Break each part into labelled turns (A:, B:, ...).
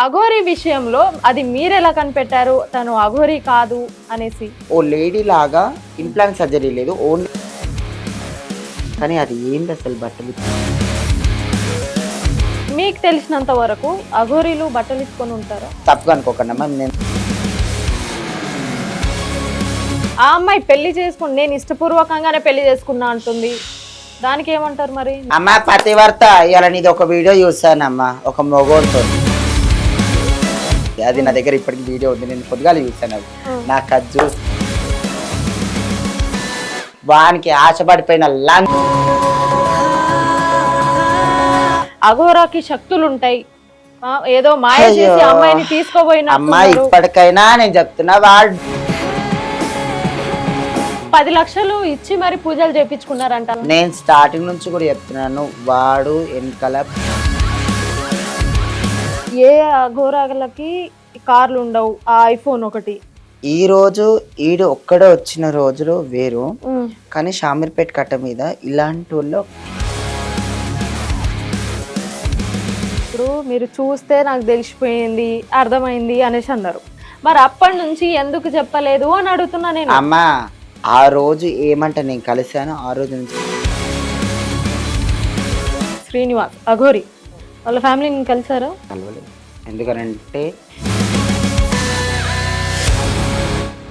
A: అఘోరి విషయంలో అది మీరెలా కనిపెట్టారు తను అఘోరి కాదు అనేసి?
B: ఓ లేడీ లాగా ఇంప్లాంట్ సర్జరీ లేదు, ఓన్లీ కానీ అది ఏంది అసలు బట్టలు
A: మీకు తెలిసినంత వరకు అఘోరీలు బట్టలు ఇచ్చుకొని ఉంటారా?
B: తప్పుగా అనుకోకండి అమ్మా. నేను
A: ఆ అమ్మాయి పెళ్లి చేసుకుని నేను ఇష్టపూర్వకంగానే పెళ్లి చేసుకున్నా అంటుంది, దానికి ఏమంటారు మరి?
B: అమ్మ పతివర్త ఇవాళ నీది ఒక వీడియో చూసానమ్మా, ఒక మొగోడితో. అది నా దగ్గర ఇప్పటికి వీడియో ఉంది, నేను పొద్దుగాల చూసాను. అది నాకు అది చూసి వానికి ఆశపడిపోయిన
A: అఘోరాకి శక్తులు ఉంటాయి, ఏదో మాయ చేసి అమ్మాయిని తీసుకోబోయిన
B: అమ్మాయి. ఇప్పటికైనా నేను చెప్తున్నా, వాడు
A: 10 లక్షలు ఇచ్చి మరి పూజలు చేపించుకున్నారంట.
B: నేను స్టార్టింగ్ నుంచి కూడా చెప్తున్నాను, వాడు వెనకాల
A: ఏ అఘోరాలకి కార్లు ఉండవు, ఆ ఐఫోన్ ఒకటి.
B: ఈ రోజు ఈడు ఒక్కడే వచ్చిన రోజులు వేరు, కానీ షామీర్పేట కట్ట మీద ఇలాంటి వాళ్ళు
A: ఇప్పుడు మీరు చూస్తే నాకు తెలిసిపోయింది అర్థమైంది అనేసి అన్నారు, మరి అప్పటి నుంచి ఎందుకు చెప్పలేదు అని అడుగుతున్నా నేను.
B: అమ్మా ఆ రోజు ఏమంట నేను కలిశాను, ఆ రోజు నుంచి
A: శ్రీనివాస్ అఘోరి వాళ్ళ ఫ్యామిలీని కలిసారా?
B: కలవలేదు. ఎందుకనంటే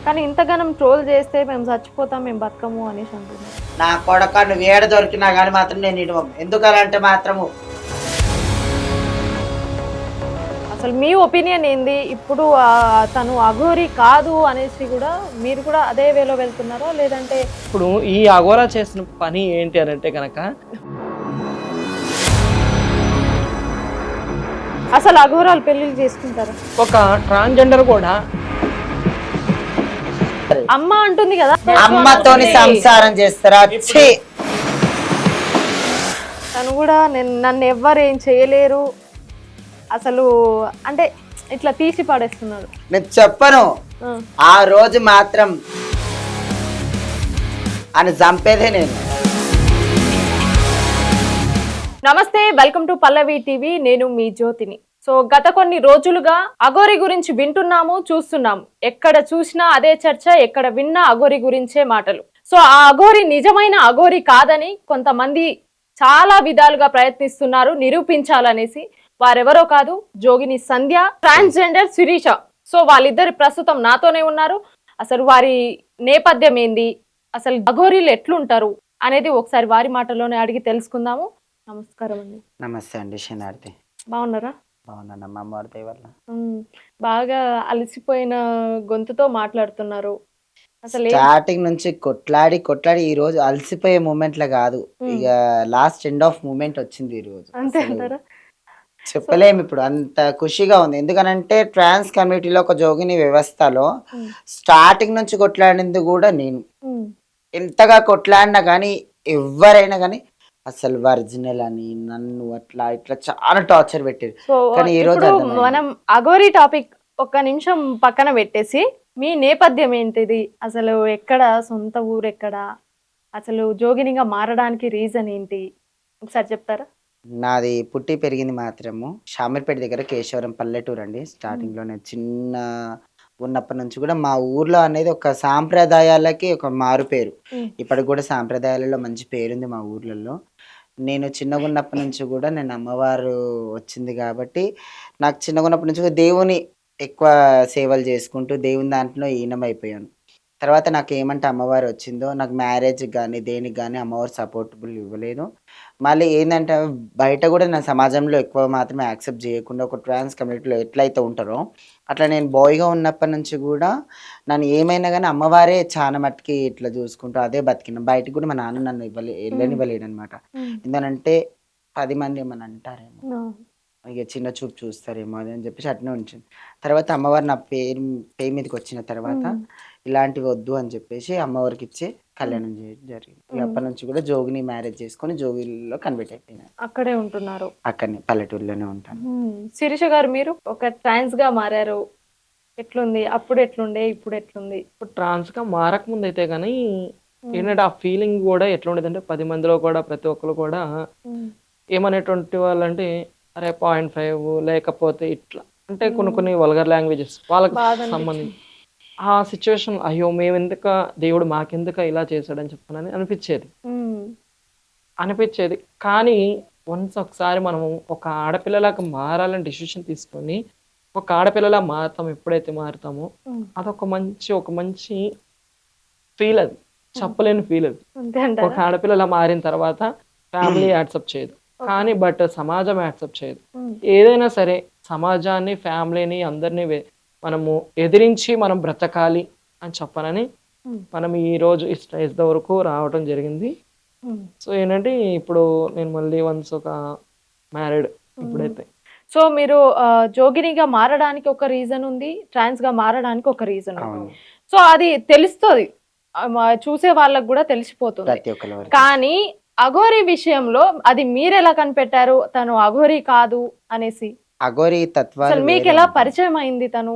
A: కానీ ఇంతగానం ట్రోల్ చేస్తే మేము చచ్చిపోతాం, మేము బతకము అనేసి అంటున్నారు.
B: నా కొడక నువ్వు ఏడ దొరికినా కానీ మాత్రం నేను ఇటు ఎందుకనంటే మాత్రము.
A: అసలు మీ ఒపీనియన్ ఏంది ఇప్పుడు? తను అఘోరి కాదు అనేసి కూడా మీరు కూడా అదే వేలో వెళ్తున్నారా, లేదంటే?
C: ఇప్పుడు ఈ అఘోరా చేసిన పని ఏంటి అని అంటే కనుక,
A: అసలు అఘోరాలు పెళ్లిళ్ళు చేసుకుంటారా?
C: ఒక ట్రాన్స్జెండర్ కూడా
A: అమ్మ అంటుంది కదా,
B: అమ్మతోని సంసారం చేస్తారా?
A: తను కూడా నన్ను ఎవ్వరు ఏం చేయలేరు అసలు అంటే ఇట్లా తీసి పడేస్తున్నాడు.
B: నేను చెప్పను, ఆ రోజు మాత్రం అని చంపేదే నేను.
A: నమస్తే, వెల్కమ్ టు పల్లవి టీవీ, నేను మీ జ్యోతిని. సో గత కొన్ని రోజులుగా అఘోరి గురించి వింటున్నాము, చూస్తున్నాము. ఎక్కడ చూసినా అదే చర్చ, ఎక్కడ విన్నా అఘోరి గురించే మాటలు. సో ఆ అఘోరి నిజమైన అఘోరి కాదని కొంతమంది చాలా విధాలుగా ప్రయత్నిస్తున్నారు నిరూపించాలనేసి. వారెవరో కాదు, జోగిని సంధ్య, ట్రాన్స్జెండర్ శిరీష. సో వాళ్ళిద్దరు ప్రస్తుతం నాతోనే ఉన్నారు. అసలు వారి నేపథ్యం ఏంది, అసలు అఘోరీలు ఎట్లుంటారు అనేది ఒకసారి వారి మాటలోనే అడిగి తెలుసుకుందాము. నమస్కారం అండి.
B: నమస్తే అండి శనార్థి.
A: బాగున్నారా?
B: బాగున్నానమ్మా, అమ్మవారి వల్ల.
A: బాగా అలసిపోయిన గొంతుతో మాట్లాడుతున్నారు. అసలు
B: స్టార్టింగ్ నుంచి కొట్లాడి కొట్లాడి ఈ రోజు అలసిపోయే మూమెంట్ లా కాదు, ఇక లాస్ట్ ఎండ్ ఆఫ్ మూమెంట్ వచ్చింది ఈ రోజు.
A: అంతే అంటారా?
B: చెప్పలేము, ఇప్పుడు అంత ఖుషిగా ఉంది. ఎందుకనంటే ట్రాన్స్ కమ్యూనిటీలో ఒక జోగిని వ్యవస్థలో స్టార్టింగ్ నుంచి కొట్లాడింది కూడా నేను. ఎంతగా కొట్లాడినా కానీ ఎవరైనా కానీ అసలు ఒరిజినల్ అని నన్ను అట్లా ఇట్లా చాలా టార్చర్ పెట్టారు. కానీ ఈ రోజు
A: మనం అఘోరి టాపిక్ ఒక్క నిమిషం పక్కన పెట్టేసి, మీ నేపథ్యం ఏంటిది, అసలు ఎక్కడ, సొంత ఊరు ఎక్కడ, అసలు జోగినిగా మారడానికి రీజన్ ఏంటి ఒకసారి చెప్తారా?
B: నాది పుట్టి పెరిగింది మాత్రము షామీర్పేట దగ్గర కేశవరం పల్లెటూరు అండి. స్టార్టింగ్ లోనే చిన్న ఉన్నప్పటి నుంచి కూడా మా ఊర్లో అనేది ఒక సాంప్రదాయాలకి ఒక మారు పేరు. ఇప్పటికి కూడా సాంప్రదాయాలలో మంచి పేరుంది మా ఊర్లలో. నేను చిన్నగా ఉన్నప్పటి నుంచి కూడా నేను అమ్మవారు వచ్చింది కాబట్టి నాకు చిన్నగా ఉన్నప్పటి నుంచి కూడా దేవుని ఎక్కువ సేవలు చేసుకుంటూ దేవుని దాంట్లో ఈనమైపోయాను. తర్వాత నాకు ఏమంటే అమ్మవారు వచ్చిందో, నాకు మ్యారేజ్ కానీ దేనికి కానీ అమ్మవారు సపోర్టబుల్ ఇవ్వలేదు. మళ్ళీ ఏంటంటే బయట కూడా నా సమాజంలో ఎక్కువ మాత్రమే యాక్సెప్ట్ చేయకుండా ఒక ట్రాన్స్ కమ్యూనిటీలో ఎట్లయితే ఉంటారో అట్లా నేను బాయ్గా ఉన్నప్పటి నుంచి కూడా నన్ను ఏమైనా కానీ అమ్మవారే చాలా మట్టుకి ఇట్లా చూసుకుంటూ అదే బతికిన. బయటకు కూడా మా నాన్న నన్ను వెళ్ళనివ్వలేడు అనమాట. ఎందుకంటే 10 మంది ఏమని అంటారేమో, ఇక చిన్న చూపు చూస్తారేమో అది అని చెప్పేసి అట్నే ఉంచింది. తర్వాత అమ్మవారు నా పేరు మీదకి వచ్చిన తర్వాత ఇలాంటివి వద్దు అని చెప్పేసి అమ్మవారికి ఇచ్చి కళ్యాణం చేయడం జరిగింది. అప్పటి నుంచి కూడా జోగిని మ్యారేజ్ చేసుకొని జోగిలో కన్వర్ట్ అయిపోయినా.
A: అక్కడే ఉంటున్నారు?
B: అక్కడనే పల్లెటూరులోనే ఉంటాను.
A: శిరీష గారు, మీరు ఒక ట్రాన్స్ గా మారారు, ఎట్లుంది? అప్పుడు ఎట్లుండే, ఇప్పుడు ఎట్లుంది?
C: ఇప్పుడు ట్రాన్స్ గా మారక ముందు అయితే కానీ ఏంటంటే ఆ ఫీలింగ్ కూడా ఎట్లా ఉండేది అంటే 10 మందిలో కూడా ప్రతి ఒక్కరు కూడా ఏమనేటువంటి వాళ్ళంటే అరే 0.5 లేకపోతే ఇట్లా అంటే కొన్ని వల్గర్ లాంగ్వేజెస్ వాళ్ళకి
A: బాధ అనిపించింది.
C: సంబంధించి ఆ సిచ్యువేషన్ అయ్యో మేము ఎందుక దేవుడు మాకెందుక ఇలా చేశాడని చెప్పనని అనిపించేది. కానీ వన్స్ ఒకసారి మనము ఒక ఆడపిల్లలాగా మారాలని డిసిషన్ తీసుకొని ఒక ఆడపిల్లలా మారుతాం, ఎప్పుడైతే మారుతామో అదొక మంచి ఫీల్, అది చెప్పలేని ఫీల్. అది
A: అంతే
C: ఒక
A: అంటారా?
C: ఆడపిల్లలా మారిన తర్వాత ఫ్యామిలీ యాక్సెప్ట్ చేయదు, కానీ బట్ సమాజం యాక్సెప్ట్ చేయదు.
A: ఉమ్,
C: ఏదైనా సరే సమాజాన్ని, ఫ్యామిలీని అందరినీ మనము ఎదిరించి మనం బ్రతకాలి అని చెప్పనని మనం ఈ రోజు ఈ స్టేజ్ వరకు రావడం జరిగింది.
A: ఉమ్.
C: సో ఏంటంటే ఇప్పుడు నేను మళ్ళీ వన్స్ ఒక మ్యారీడ్ ఇప్పుడైతే.
A: సో మీరు జోగినిగా మారడానికి ఒక రీజన్ ఉంది, ట్రాన్స్ గా మారడానికి ఒక రీజన్ ఉంది.
B: అవును.
A: సో అది తెలుస్తుంది, చూసే వాళ్ళకి కూడా తెలిసిపోతుంది.
B: ప్రతి ఒక్కరి వరకు.
A: కానీ అఘోరి విషయంలో అది మీరు ఎలా కనిపెట్టారు తను అఘోరి కాదు అనేసి?
B: అఘోరి తత్వాలు
A: అసలు మీకు
B: వేరే
A: ఎలా
B: ఉంటాయి.
A: పరిచయం అయింది తను?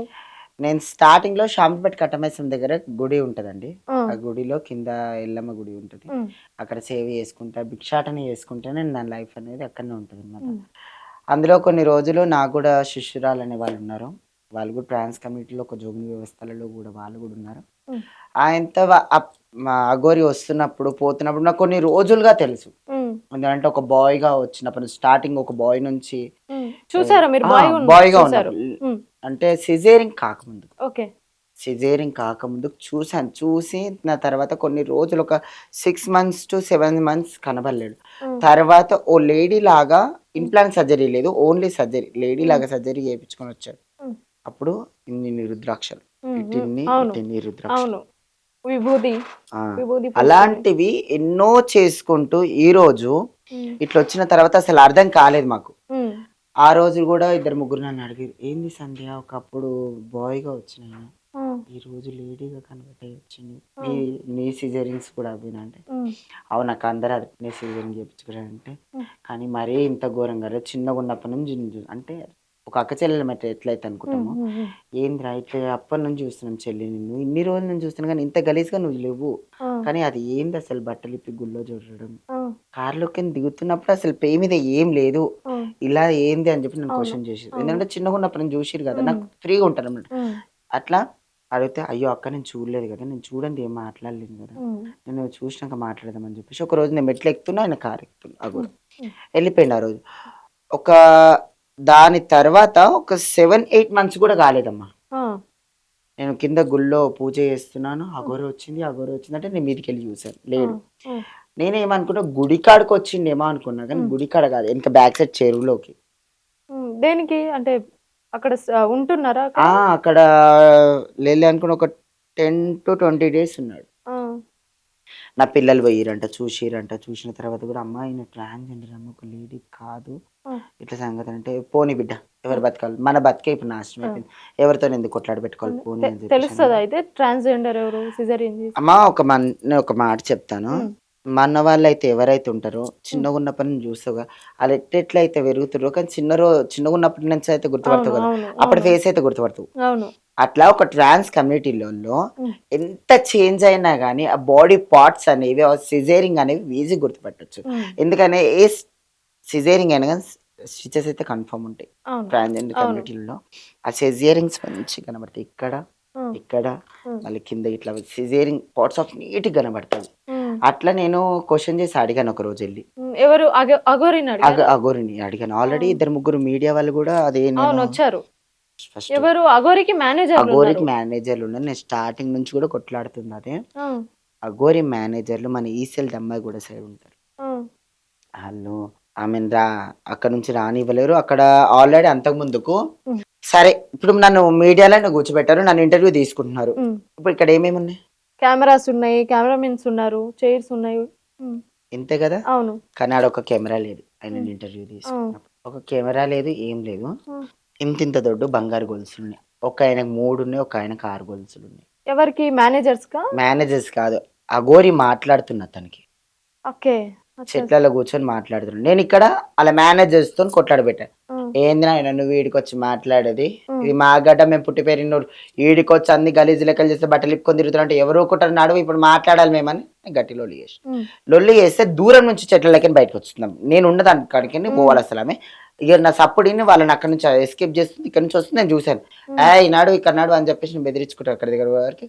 B: నేను స్టార్టింగ్ లో షాంపేట కట్టమేసం దగ్గర గుడి ఉంటదండి.
A: ఆ,
B: ఆ గుడిలో కింద ఎల్లమ్మ గుడి ఉంటది.
A: ఉమ్,
B: అక్కడ సేవ చేసుకుంటా, భిక్షాటన చేసుకుంటేనే నా లైఫ్ అనేది అక్కడనే ఉంటది అనమాట.
A: ఉమ్,
B: అందులో కొన్ని రోజులు నాకు కూడా శిష్యురాలు అనే వాళ్ళు ఉన్నారు. వాళ్ళు కూడా ట్రాన్స్ కమ్యూనిటీలో ఒక జోగిని వ్యవస్థలలో కూడా వాళ్ళు కూడా ఉన్నారు.
A: ఉమ్,
B: ఆయనతో మా అఘోరి వస్తున్నప్పుడు పోతున్నప్పుడు నాకు కొన్ని రోజులుగా తెలుసు.
A: ఉమ్,
B: ఎందుకంటే ఒక బాయ్ గా వచ్చినప్పుడు స్టార్టింగ్ ఒక బాయ్ నుంచి
A: ఉమ్. చూసారా మీరు
B: బాయ్ గా
A: చూసారు?
B: ఉన్నప్పుడు
A: ఉమ్,
B: అంటే సిజేరింగ్ కాకముందు
A: ఓకే.
B: చూసాను. చూసి నా తర్వాత కొన్ని రోజులు ఒక 6 months to 7 months కనబడలేడు.
A: ఉమ్,
B: తర్వాత ఓ లేడీ లాగా ఇంప్లాంట్ సర్జరీ లేదు, ఓన్లీ సర్జరీ, లేడీ లాగా సర్జరీ చేయించుకొని వచ్చాడు.
A: ఉమ్,
B: అప్పుడు ఇన్ని రుద్రాక్షలు,
A: ఉమ్,
B: ఇన్ని
A: అవును
B: ఇన్ని రుద్రాక్షలు.
A: అవును, విభూది
B: ఆ,
A: విభూది
B: అలాంటివి ఎన్నో చేసుకుంటూ ఈ రోజు
A: ఉమ్,
B: ఇట్లా వచ్చిన తర్వాత అసలు అర్థం కాలేదు మాకు.
A: ఉమ్,
B: ఆ రోజు కూడా 2-3 నన్ను అడిగారు, ఏంది సంధ్య ఒకప్పుడు బాయ్గా వచ్చినాయి,
A: ఉమ్,
B: ఈ రోజు లేడీగా కన్వర్ట్ అయ్యి వచ్చింది, నీ సిజరింగ్స్ కూడా అవినా అంటే,
A: ఉమ్,
B: అవును నాకు అందరూ అదే సిజరింగ్ చేయించుకున్నారంటే,
A: ఉమ్.
B: కానీ మరీ ఇంత ఘోరంగా రా, చిన్నగా ఉన్నప్పటి నుంచి అంటే ఒక అక్క చెల్లెలు మట్టి ఎట్లయితే అనుకుంటామో, ఏంద్రా ఇట్లా అప్పటి నుంచి చూస్తున్నాం చెల్లి, నిన్ను ఇన్ని రోజుల నుంచి చూస్తున్నా కానీ ఇంత గలీజ్గా నువ్వు లేవు, కానీ అది ఏంది అసలు బట్టలు ఇప్పి గుళ్ళో చూడడం, కార్లోకి దిగుతున్నప్పుడు అసలు పే మీద ఏం లేదు, ఇలా ఏంది అని చెప్పి నన్ను క్వశ్చన్ చేసి, ఎందుకంటే చిన్నగా ఉన్నప్పుడు నేను చూసిరు కదా, నాకు ఫ్రీగా ఉంటాను అన్నమాట. అట్లా అడిగితే, అయ్యో అక్క నేను చూడలేదు కదా, నేను చూడండి ఏం మాట్లాడలేదు కదా, నేను చూసినాక మాట్లాడదామని చెప్పేసి ఒక రోజు నేను మెట్లు ఎక్కుతున్నా, ఆయన కారు ఎక్కుతున్నా, అగోరు వెళ్ళిపోయింది. ఆ రోజు ఒక దాని తర్వాత ఒక 7-8 months కూడా కాలేదమ్మా, నేను కింద గుళ్ళో పూజ చేస్తున్నాను, అఘోరి వచ్చింది అంటే నేను మీదికి వెళ్ళి చూసాను, లేడు. నేనేమనుకున్నా గుడికాడకు వచ్చిండేమో అనుకున్నా, కానీ గుడికాడ కాదు, ఇంకా బ్యాక్ సైడ్ చెరువులోకి.
A: దేనికి అంటే అక్కడ ఉంటున్నారా?
B: అక్కడ లేలే అనుకున్న ఒక 10 to 20 days ఉన్నాడు. నా పిల్లలు పోయిరంట, చూసిన తర్వాత కూడా అమ్మ ఈయన ట్రాన్స్జెండర్ అమ్మ, ఒక లేడీ కాదు, ఇట్లా సంగతి అంటే, పోనీ బిడ్డ ఎవరు బతకాలి, మన బతికే ఇప్పుడు నాశనం అయిపోయింది, ఎవరితో ఎందుకు కొట్లాడి పెట్టుకోవాలి, పోనీ అని చెప్పేసి
A: తెలుస్తుంది. అయితే ట్రాన్స్జెండర్ ఎవరు, సిజేరియన్
B: అమ్మా నేను ఒక మాట చెప్తాను. మన వాళ్ళు అయితే ఎవరైతే ఉంటారో చిన్నగా ఉన్నప్పటి నుంచి చూస్తావుగా, వాళ్ళు ఎట్లయితే పెరుగుతారో, కానీ చిన్నగా ఉన్నప్పటి నుంచి అయితే గుర్తుపడతావు కదా, అప్పుడు ఫేస్ అయితే గుర్తుపడతావు.
A: అవును.
B: అట్లా ఒక ట్రాన్స్ కమ్యూనిటీలో ఎంత చేంజ్ అయినా కానీ ఆ బాడీ పార్ట్స్ అనేవి, సిజేరింగ్ అనేవి ఈజీ గుర్తుపట్టచ్చు. ఎందుకనే ఏ సిజేరింగ్ అయినా కానీ స్టిచెస్ అయితే కన్ఫర్మ్ ఉంటాయి ట్రాన్స్జెండర్ కమ్యూనిటీలో. ఆ సిజేరింగ్స్ మంచి కనబడతాయి, ఇక్కడ మళ్ళీ కింద ఇట్లా సిజేరింగ్ పార్ట్స్ ఆఫ్ నీట్ కనబడతాయి. అట్లా నేను క్వశ్చన్ చేసి అడిగాను ఒక రోజు వెళ్ళి,
A: ఎవరు
B: అఘోరిని అడిగాను. ఆల్రెడీ 2-3 మీడియా వాళ్ళు కూడా అదే
A: వచ్చారు.
B: ఫస్ట్
A: ఎవరు అఘోరికి
B: మేనేజర్లు ఉన్నారు. నేను స్టార్టింగ్ నుంచి కూడా కొట్లాడుతుంది అదే, అఘోరి మేనేజర్లు మన ఈసెల్ దమ్మాయి కూడా సైడ్ ఉంటారు. వాళ్ళు ఆమె అక్కడ నుంచి రానివ్వలేరు. అక్కడ ఆల్రెడీ అంతకు ముందుకు సరే ఇప్పుడు నన్ను మీడియాలో కూర్చోబెట్టారు, నన్ను ఇంటర్వ్యూ తీసుకుంటున్నారు. ఇప్పుడు ఇక్కడ ఏమేమి ఉన్నాయి,
A: కెమెరాస్ ఉన్నాయి, కెమెరామెన్స్ ఉన్నారు, చైర్స్ ఉన్నాయి,
B: ఇంతే కదా.
A: అవును.
B: కానీ ఆడ ఒక కెమెరా లేదు, ఆయన ఇంటర్వ్యూ తీసుకున్నప్పుడు ఒక కెమెరా లేదు, ఏం లేదు. ఇంత దొడ్డు బంగారు గొలుసులు ఉన్నాయి, ఒక ఆయనకు 3 ఉన్నాయి, ఒక ఆయనకు 6 గొలుసులు ఉన్నాయి.
A: ఎవరికి? మేనేజర్స్ కాదు,
B: అఘోరి మాట్లాడుతున్నా తనకి.
A: ఓకే.
B: చెట్లలో కూర్చొని మాట్లాడుతున్నాడు. నేను ఇక్కడ అలా మేనేజర్స్ తో కొట్లాడబెట్టాను. ఏంది నాయన నువ్వు వీడికి వచ్చి మాట్లాడేది, ఇది మా గడ్డ, మేము పుట్టి పెరిగిన వీడికి వచ్చి అన్ని గలీజు లెక్కలు చేస్తే బట్టలు ఇప్పుకొని తిరుగుతున్నా అంటే ఎవరు ఒకటారు నడువు, ఇప్పుడు మాట్లాడాలి మేమని గట్టి లొల్లి చేసిన. లొల్లి చేస్తే దూరం నుంచి చెట్లకి బయటకు వస్తున్నాం. నేను ఉన్నదాని కాడికి పోవాలి అసలు ఆమె. ఇక నా సప్పుడిని వాళ్ళని అక్కడ నుంచి ఎస్కేప్ చేస్తుంది, ఇక్కడ నుంచి వస్తుంది. నేను చూశాను, ఈనాడు ఇక్కడ నాడు అని చెప్పేసి నేను బెదిరించుకుంటాను. అక్కడ దగ్గర వరకు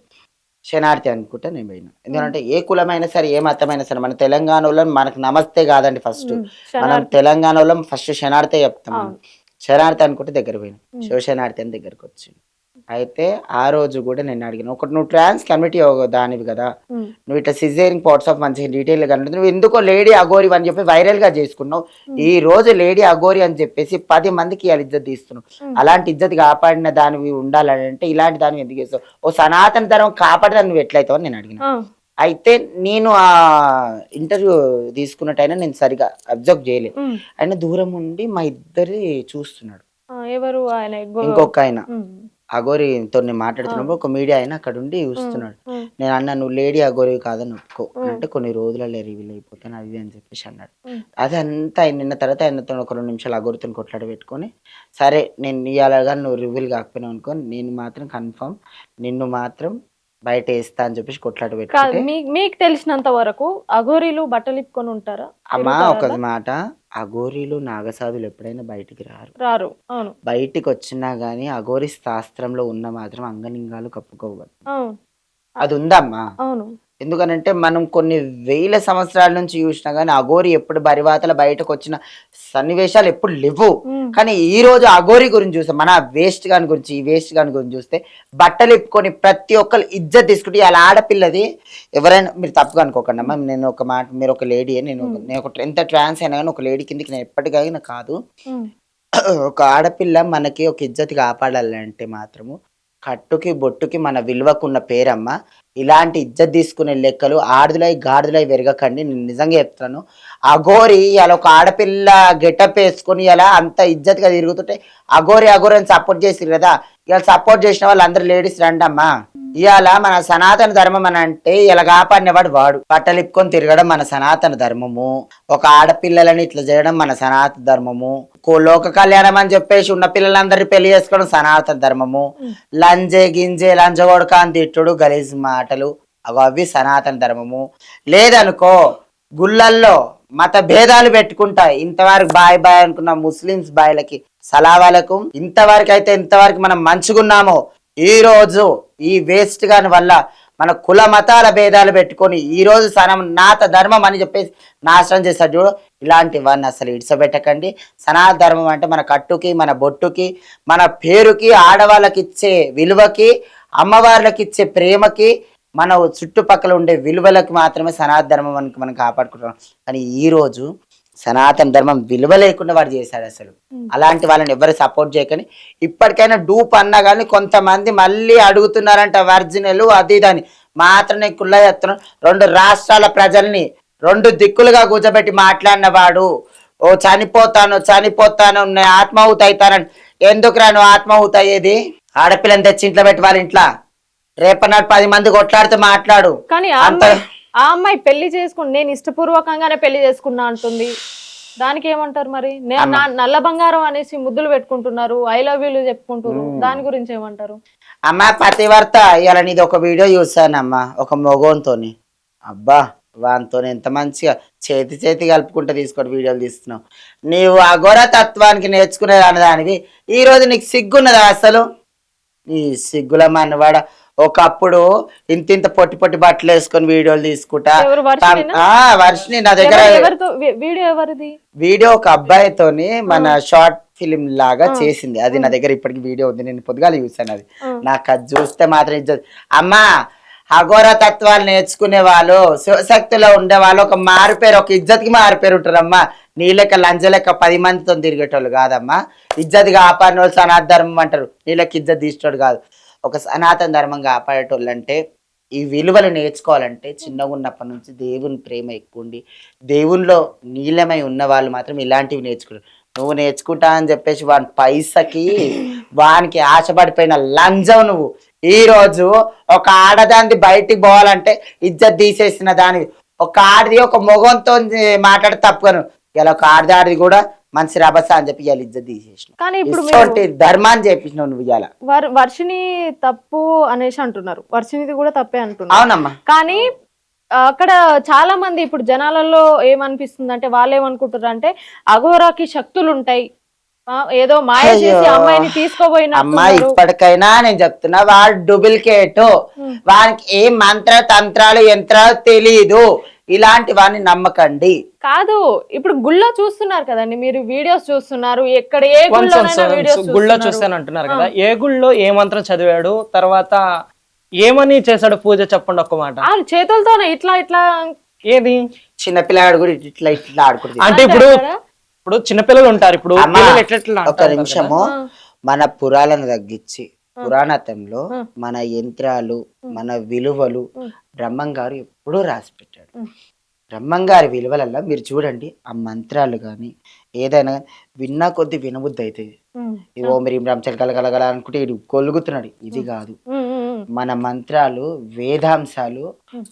B: శనార్థి అనుకుంటా నేను పోయినా. ఎందుకంటే ఏ కులమైనా సరే ఏ మతమైనా సరే మన తెలంగాణలో మనకు నమస్తే కాదండి, ఫస్ట్ మనం తెలంగాణలో ఫస్ట్ శనార్థే చెప్తాం. శనార్థి అనుకుంటే దగ్గర పోయినా, శివశనార్థి అని దగ్గరకు వచ్చింది. అయితే ఆ రోజు కూడా నేను అడిగిన, ఒకటి నువ్వు ట్రాన్స్ కమిటీ దానివి కదా, నువ్వు ఇట్లా సిజేరింగ్ పార్ట్స్ ఆఫ్ మంచిగా డీటెయిల్ గా నువ్వు ఎందుకో లేడీ అఘోరి అని చెప్పి వైరల్ గా చేసుకున్నావు. ఈ రోజు లేడీ అఘోరి అని చెప్పేసి 10 మందికి ఇవాళ ఇజ్జత్ తీస్తున్నావు. అలాంటి ఇజ్జత్ కాపాడిన దానివి ఉండాలని అంటే ఇలాంటి దానివి ఎందుకు చేస్తావు? ఓ సనాతన ధర్మం కాపాడిన నువ్వు ఎట్లయితావు అని నేను అడిగిన. అయితే నేను ఆ ఇంటర్వ్యూ తీసుకున్నట్టయినా నేను సరిగా అబ్జర్వ్ చేయలేదు. ఆయన దూరం ఉండి మా ఇద్దరి చూస్తున్నాడు.
A: ఎవరు ఆయన?
B: ఇంకొక ఆయన అఘోరితో నేను మాట్లాడుతున్నప్పుడు ఒక మీడియా అయినా అక్కడ ఉండి చూస్తున్నాడు. నేను అన్నా, నువ్వు లేడీ అఘోరి కాదని ఒప్పుకో అంటే కొన్ని రోజులలో రివీల్ అయిపోతాను అది అని చెప్పేసి అన్నాడు. అదంతా ఆయన నిన్న తర్వాత ఆయనతో ఒక 2 నిమిషాలు అఘోరితో కొట్లాడ పెట్టుకొని, సరే నేను ఇయ్యాలగా నువ్వు రివీల్ కాకపోయినావు అనుకో, నేను మాత్రం కన్ఫర్మ్ నిన్ను మాత్రం బయట వేస్తా అని చెప్పేసి కొట్లాట పెట్టుకుంటే.
A: మీకు తెలిసినంత వరకు అఘోరీలు బట్టలు ఇప్పుకొని ఉంటారా?
B: అమ్మా ఒక మాట, అఘోరీలు నాగసాధులు ఎప్పుడైనా బయటికి
A: రారు. అవును,
B: బయటికి వచ్చినా గానీ అఘోరి శాస్త్రంలో ఉన్న మాత్రం అంగలింగాలు కప్పుకోవాలి. అది ఉందమ్మా.
A: అవును,
B: ఎందుకనంటే మనం కొన్ని వేల సంవత్సరాల నుంచి చూసినా గానీ అఘోరి ఎప్పుడు బరివాతల బయటకు వచ్చిన సన్నివేశాలు ఎప్పుడు లేవు. కానీ ఈ రోజు అఘోరి గురించి చూస్తే, మన వేస్ట్ గాని గురించి ఈ వేస్ట్ గాని గురించి చూస్తే బట్టలు ఇప్పుకొని ప్రతి ఒక్కరు ఇజ్జత్ తీసుకుంటే అలా ఆడపిల్లది. ఎవరైనా మీరు తప్పుగా అనుకోకండి అమ్మా, నేను ఒక మాట, మీరు ఒక లేడీ, నేను ఒక ఎంత ట్రాన్స్ అయినా కానీ ఒక లేడీ కిందకి నేను ఎప్పటికైనా కాదు. ఒక ఆడపిల్ల మనకి ఒక ఇజ్జత్ కాపాడాలంటే మాత్రము కట్టుకి బొట్టుకి మన విలువకున్న పేరమ్మ. ఇలాంటి ఇజ్జత్ తీసుకునే లెక్కలు ఆడుదులై గాడుదులై వెరగకండి. నేను నిజంగా చెప్తాను. అఘోరి ఇలా ఒక ఆడపిల్ల గెటప్ వేసుకొని ఇలా అంత ఇజ్జత్గా తిరుగుతుంటే అఘోరి అని సపోర్ట్ చేసిరు కదా. ఇలా సపోర్ట్ చేసిన వాళ్ళు అందరు లేడీస్ రండమ్మా. ఇవాళ మన సనాతన ధర్మం అని అంటే ఇలా కాపాడినవాడు వాడు. బట్టలు ఇప్పుకొని తిరగడం మన సనాతన ధర్మము. ఒక ఆడపిల్లలని ఇట్లా చేయడం మన సనాతన ధర్మము. లోక కళ్యాణం అని చెప్పేసి ఉన్న పిల్లలందరినీ పెళ్లి చేసుకోవడం సనాతన ధర్మము. లంజే గింజే లంజగొడక అని తిట్టుడు గలీజ్ మాటలు అవి సనాతన ధర్మము. లేదనుకో గుళ్ళల్లో మత భేదాలు పెట్టుకుంటాయి. ఇంతవరకు బాయ్ బాయ్ అనుకున్న ముస్లిమ్స్ బాయ్లకి సలావాలకు ఇంతవరకు మనం మంచుకున్నామో, ఈ రోజు ఈ వేస్ట్ గాని వల్ల మన కుల మతాల భేదాలు పెట్టుకొని ఈ రోజు సనాతన ధర్మం అని చెప్పేసి నాశనం చేశాడు చూడు. ఇలాంటివన్నీ అసలు ఇడిసబెట్టకండి. సనాతన ధర్మం అంటే మన కట్టుకి మన బొట్టుకి మన పేరుకి ఆడవాళ్ళకి ఇచ్చే విలువకి అమ్మవార్లకి ఇచ్చే ప్రేమకి మన చుట్టుపక్కల ఉండే విలువలకు మాత్రమే సనాతన ధర్మం మనం కాపాడుకుంటున్నాం. కానీ ఈ రోజు సనాతన ధర్మం విలువ లేకుండా వాడు చేశాడు. అసలు అలాంటి వాళ్ళని ఎవరు సపోర్ట్ చేయకని ఇప్పటికైనా డూప్ అన్నా కానీ కొంతమంది మళ్ళీ అడుగుతున్నారంట ఒరిజినల్ అది ఇదని. మాత్రం నేను కుళ్ళ చెప్తున్నాను, 2 రాష్ట్రాల ప్రజల్ని 2 దిక్కులుగా కూర్చోబెట్టి మాట్లాడిన వాడు ఓ చనిపోతాను నేను ఆత్మాహుతి అవుతానని. ఎందుకు రాను ఆత్మాహుతి అయ్యేది? ఆడపిల్లని తెచ్చి ఇంట్లో పెట్టి వాళ్ళ ఇంట్లో రేపన్నాడు 10 మంది కొట్లాడితే మాట్లాడు.
A: కానీ ఆ అమ్మాయి పెళ్లి చేసుకుని నేను ఇష్టపూర్వకంగానే పెళ్లి చేసుకున్నా అంటుంది. దానికి ఏమంటారు మరి? నల్ల బంగారం అనేసి ముద్దులు పెట్టుకుంటున్నారు, ఐ లవ్ యూలు చెప్పుకుంటారు. దాని గురించి ఏమంటారు?
B: అమ్మా పతివర్త ఇవాళ నీది ఒక వీడియో చూసానమ్మా, ఒక మొగోన్తోని. అబ్బా వానితో ఎంత మంచిగా చేతి కలుపుకుంటూ తీసుకొని వీడియోలు తీస్తున్నావు. నీవు అఘోర తత్వానికి నేర్చుకునే దానివి. ఈ రోజు నీకు సిగ్గున్నదా అసలు? ఈ సిగ్గుల మనవాడ ఒకప్పుడు ఇంత పొట్టి బట్టలు వేసుకొని వీడియోలు తీసుకుంటా. వర్షిని నా దగ్గర వీడియో ఒక అబ్బాయితోని మన షార్ట్ ఫిలిం లాగా చేసింది. అది నా దగ్గర ఇప్పటికి వీడియో ఉంది. నేను పొద్దుగాల చూసాను. అది నాకు అది చూస్తే మాత్రం ఇజ్జత్. అమ్మా అఘోర తత్వాలు నేర్చుకునే వాళ్ళు, శివశక్తిలో ఉండే వాళ్ళు ఒక మారుపేరు, ఒక ఇజ్జత్కి మారుపేరు ఉంటారమ్మా. నీ లెక్క లంచ లెక్క 10 మందితో తిరిగేటోళ్ళు కాదమ్మా. ఇజ్జత్ కాపాడిన వాళ్ళు సనాతన ధర్మం అంటారు. నీ లెక్క ఇజ్జత్ తీసేటోడు కాదు. ఒక సనాతన ధర్మం కాపాడేటోళ్ళు అంటే ఈ విలువలు నేర్చుకోవాలంటే చిన్నగా ఉన్నప్పటి నుంచి దేవుని ప్రేమ ఎక్కువ ఉండి దేవునిలో నీలమై ఉన్న వాళ్ళు మాత్రం ఇలాంటివి నేర్చుకుంటారు. నువ్వు నేర్చుకుంటా అని చెప్పేసి వాని పైసకి వానికి ఆశపడిపోయిన లంజం నువ్వు. ఈ రోజు ఒక ఆడదాన్ని బయటికి పోవాలంటే ఇజ్జత్ తీసేసిన దానివి. ఒక ఆడది ఒక మొగంతో మాట్లాడితే తప్పుగాను. ఇలా ఒక ఆడది కూడా మంచి రభస అని చెప్పి ఇవాళ ఇజ్జత్ తీసేసిన.
A: కానీ ఇప్పుడు
B: ధర్మాన్ని చేపించినావు నువ్వు ఇవాళ.
A: వర్షిని తప్పు అనేసి అంటున్నారు, వర్షినిది కూడా తప్పే అంటున్నారు.
B: అవునమ్మా.
A: కానీ అక్కడ చాలా మంది ఇప్పుడు జనాలలో ఏమనిపిస్తుంది అంటే వాళ్ళు ఏమనుకుంటారు అంటే అఘోరాకి శక్తులు ఉంటాయి, ఏదో మాయ చేసి
B: అయ్యో.
A: అమ్మాయిని
B: అమ్మా
A: తీసుకోబోయినట్టున్నారు.
B: ఇప్పటికైనా నేను చెప్తున్నా వాడు డూప్లికేట్, వానికి ఏ మంత్ర తంత్రాలు యంత్రాలు తెలీదు, ఇలాంటి వాడిని నమ్మకండి.
A: కాదు, ఇప్పుడు గుళ్ళో చూస్తున్నారు కదండి, మీరు వీడియోస్ చూస్తున్నారు, ఎక్కడ ఏ గుళ్ళోనైనా వీడియోస్
C: గుళ్ళో చూస్తాను అంటున్నారు కదా, ఏ గుళ్ళో ఏ మంత్రం చదివాడు, తర్వాత ఏమని చేశాడు పూజ, చెప్పండి ఒక్క మాట.
A: చేతులతోనే ఇట్లా ఇట్లా
C: ఏది
B: చిన్నపిల్లాడు కూడా ఇట్లా ఇట్లా ఆడుకుంటుంది.
C: అంటే ఇప్పుడు చిన్నపిల్లలు ఉంటారు, ఇప్పుడు
B: అమ్మా,
C: పిల్లలు ఎట్లా ఎట్లా
B: ఒక నిమిషము, మన పురాలను తగ్గించి పురాణతంలో మన యంత్రాలు మన విలువలు బ్రహ్మం గారు ఎప్పుడూ రాసి పెట్టాడు. బ్రహ్మం గారి విలువలలో మీరు చూడండి, ఆ మంత్రాలు కానీ ఏదైనా విన్నా కొద్ది వినబుద్ధి అవుతుంది. ఓ మీరు రామచల్ కలగలగల అనుకుంటే ఇది కొలుగుతున్నాడు, ఇది కాదు. మన మంత్రాలు వేదాంశాలు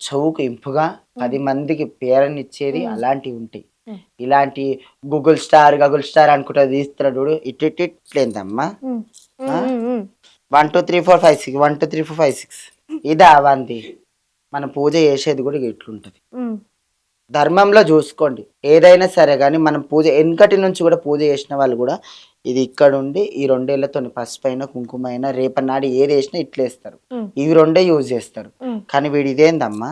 B: చౌకు ఇంపుగా 10 మందికి పేరనిచ్చేది అలాంటివి ఉంటాయి. ఇలాంటి గూగుల్ స్టార్ అనుకుంటా తీస్తున్నాడు ఇట్లేందమ్మా. 1 2 3 4 5 6 1 2 3 4 5 6 ఇదా అవంతి. మనం పూజ చేసేది కూడా ఇట్లుంటది. ధర్మంలో చూసుకోండి, ఏదైనా సరే కానీ మనం పూజ వెనకటి నుంచి కూడా పూజ చేసిన వాళ్ళు కూడా ఇది ఇక్కడ ఉండి ఈ 2 ఏళ్లతో పసుపు అయినా కుంకుమ అయినా రేపన్నాడు ఏది వేసినా ఇట్లేస్తారు. ఇవి 2 యూజ్ చేస్తారు. కానీ వీడు ఇదేందమ్మా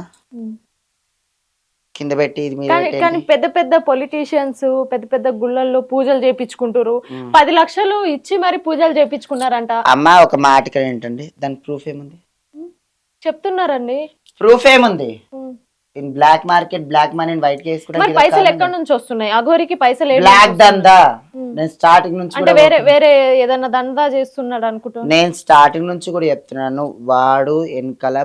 B: కింద పెట్టి ఇది మీద
A: కానీ పెద్ద పెద్ద పొలిటీషియన్స్ పెద్ద పెద్ద గుళ్ళల్లో పూజలు చేపించుకుంటారు, 10 లక్షలు ఇచ్చి మరి పూజలు చేపించుకున్నారంట.
B: అమ్మా ఒక మాటకి ఏంటండి, దాని ప్రూఫ్ ఏముంది?
A: చెప్తున్నారండి,
B: ప్రూఫ్ ఏముంది? In black market black money white
A: మరి పైసలు ఎక్కడి నుంచి వస్తున్నాయి? అఘోరికి పైసలు
B: బ్లాక్ దందా. నేను స్టార్టింగ్ నుంచి
A: అంటే వేరే ఏదన్నా దందా చేస్తున్నాడు అనుకుంటా.
B: నేను స్టార్టింగ్ నుంచి కూడా చెప్తున్నాను, వాడు వెనకాల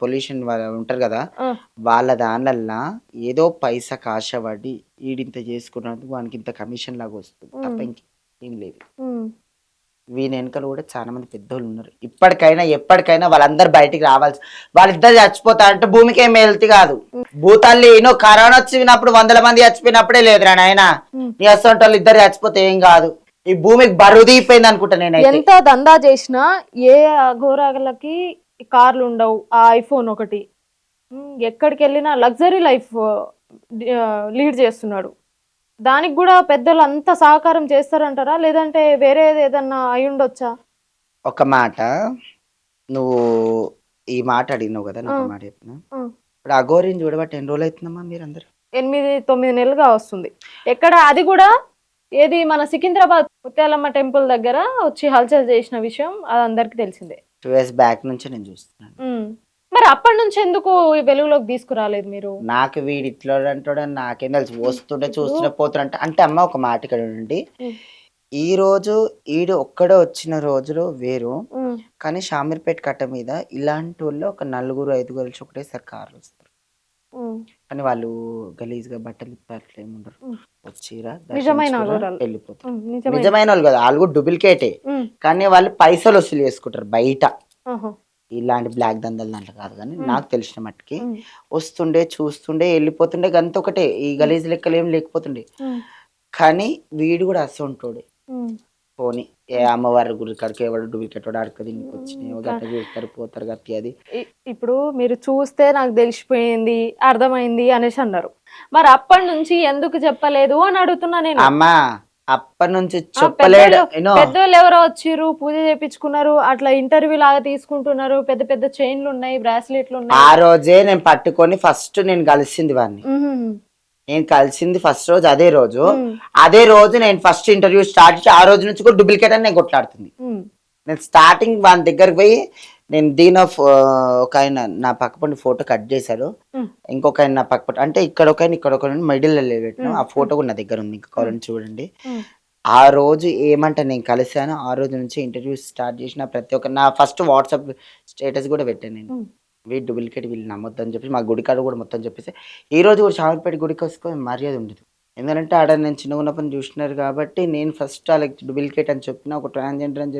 B: పొల్యూషన్ ఉంటారు కదా, వాళ్ళ దానివల్ల ఏదో పైసా కాశపడి ఈడింత చేసుకున్నందుకు వానికి ఇంత కమిషన్ లాగా వస్తుంది తప్ప ఇంకేం లేదు. వీని వెనకాల కూడా చాలా మంది పెద్దోళ్ళు ఉన్నారు. ఇప్పటికైనా ఎప్పటికైనా వాళ్ళందరూ బయటికి రావాల్సి, వాళ్ళిద్దరు చచ్చిపోతారంటే భూమికి ఏం వెళ్తి కాదు. భూతాల్లి నువ్వు కరోనా వచ్చినప్పుడు 100 మంది చచ్చిపోయినప్పుడే లేదురా నాయన, నీ వస్తుంటే వాళ్ళు ఇద్దరు చచ్చిపోతే ఏం కాదు. ఈ భూమికి బరువు దిగిపోయింది అనుకుంటా. నేను
A: ఎంత దందా చేసినా ఏ అఘోరాలకి కార్లు ఉండవు, ఆ ఐఫోన్ ఒకటి, ఎక్కడికి వెళ్ళినా లగ్జరీ లైఫ్ లీడ్ చేస్తున్నాడు. దానికి కూడా పెద్దలు అంత సహకారం చేస్తారంటారా, లేదంటే వేరే ఏదన్నా అయి ఉండొచ్చా?
B: ఒక మాట, నువ్వు ఈ మాట అడిగినావు కదా, నాకు మాట చెప్పిన. ఇప్పుడు అఘోరిని చూడబట్టి ఎన్ని రోజులు అవుతుందమ్మా మీరందరూ?
A: 8-9 నెలలుగా వస్తుంది. ఎక్కడ అది కూడా ఏది మన సికింద్రాబాద్ ముత్యాలమ్మ టెంపుల్ దగ్గర వచ్చి హల్చల్ చేసిన విషయం అది అందరికి తెలిసిందే.
B: 2 years బ్యాక్ నుంచి నేను చూస్తున్నాను.
A: మరి అప్పటి నుంచి ఎందుకు ఈ వెలుగులోకి తీసుకురాలేదు మీరు?
B: నాకు వీడి ఇట్లా అంటాడని నాకేం తెలుసు, వస్తుంటే చూస్తుంటే పోతుంటే. అంటే అమ్మ ఒక మాట ఇక్కడ ఉండి, ఈ రోజు ఈడు ఒక్కడే వచ్చిన రోజులు వేరు, కానీ షామీర్పేట కట్ట మీద ఇలాంటి వాళ్ళు ఒక 4-5 కలిసి ఒకటేసారి కార్లు వస్తారు. కానీ వాళ్ళు గలీజ్ గా బట్టలు ఇప్పట్లు ఏముండరు, వచ్చిరా వెళ్ళిపోతారు. నిజమైన వాళ్ళు కదా, వాళ్ళు కూడా డూప్లికేటే, కానీ వాళ్ళు పైసలు వసూలు చేసుకుంటారు బయట. ఇలాంటి బ్లాక్ దందలు దాంట్లో కాదు, కానీ నాకు తెలిసిన మట్టుకి వస్తుండే చూస్తుండే వెళ్ళిపోతుండే, గంత ఒకటే, ఈ గలీజ్ లెక్కలు ఏం లేకపోతుండే. కానీ వీడు కూడా అసంటోడే, పోనీ ఏ అమ్మవారి గురి కడికి ఎవరు డూప్లికేట్ వాడు అడక దీనికి వచ్చినాయి గట్ట చూస్తారు పోతారు గట్టి. అది
A: ఇప్పుడు మీరు చూస్తే నాకు తెలిసిపోయింది అర్థమైంది అనేసి అన్నారు, మరి అప్పటి నుంచి ఎందుకు చెప్పలేదు అని అడుగుతున్నా నేను.
B: అమ్మా అప్పటి నుంచి చెప్పలేడు.
A: పెద్దోళ్ళు ఎవరో వచ్చిర్రు, పూజ చేపించుకున్నారు, అట్లా ఇంటర్వ్యూ లాగా తీసుకుంటున్నారు, పెద్ద పెద్ద చైన్లు ఉన్నాయి, బ్రాస్లెట్లు ఉన్నాయి.
B: ఆ రోజే నేను పట్టుకొని ఫస్ట్ నేను కలిసింది వాడిని, నేను కలిసింది ఫస్ట్ రోజు అదే రోజు నేను ఫస్ట్ ఇంటర్వ్యూ స్టార్ట్ చేసి ఆ రోజు నుంచి కూడా డూప్లికేట్ అని నేను కొట్లాడుతుంది. నేను స్టార్టింగ్ వాని దగ్గరకు పోయి, నేను ఒక ఆయన నా పక్కపండి ఫోటో కట్ చేశారు, ఇంకొక ఆయన నా పక్క అంటే ఇక్కడ ఒక మిడిల్ పెట్టిన ఆ ఫోటో కూడా నా దగ్గర ఉంది, ఇంకా కావాలని చూడండి. ఆ రోజు ఏమంటే నేను కలిసాను, ఆ రోజు నుంచి ఇంటర్వ్యూ స్టార్ట్ చేసిన ప్రతి ఒక్క నా ఫస్ట్ వాట్సాప్ స్టేటస్ కూడా పెట్టాను నేను, వీళ్ళు డూప్లికేట్ వీళ్ళు నమ్మొద్దని చెప్పేసి మా గుడికాడ కూడా మొత్తం చెప్పేసి. ఈ రోజు కూడా షామీర్పేట గుడికి వస్తే మర్యాద ఉండదు, ఎందుకంటే ఆడ నేను చిన్న ఉన్నప్పుడు చూసినారు కాబట్టి. నేను ఫస్ట్ వాళ్ళకి డూప్లికేట్ అని చెప్పిన, ఒక ట్రాన్స్జెండర్ అని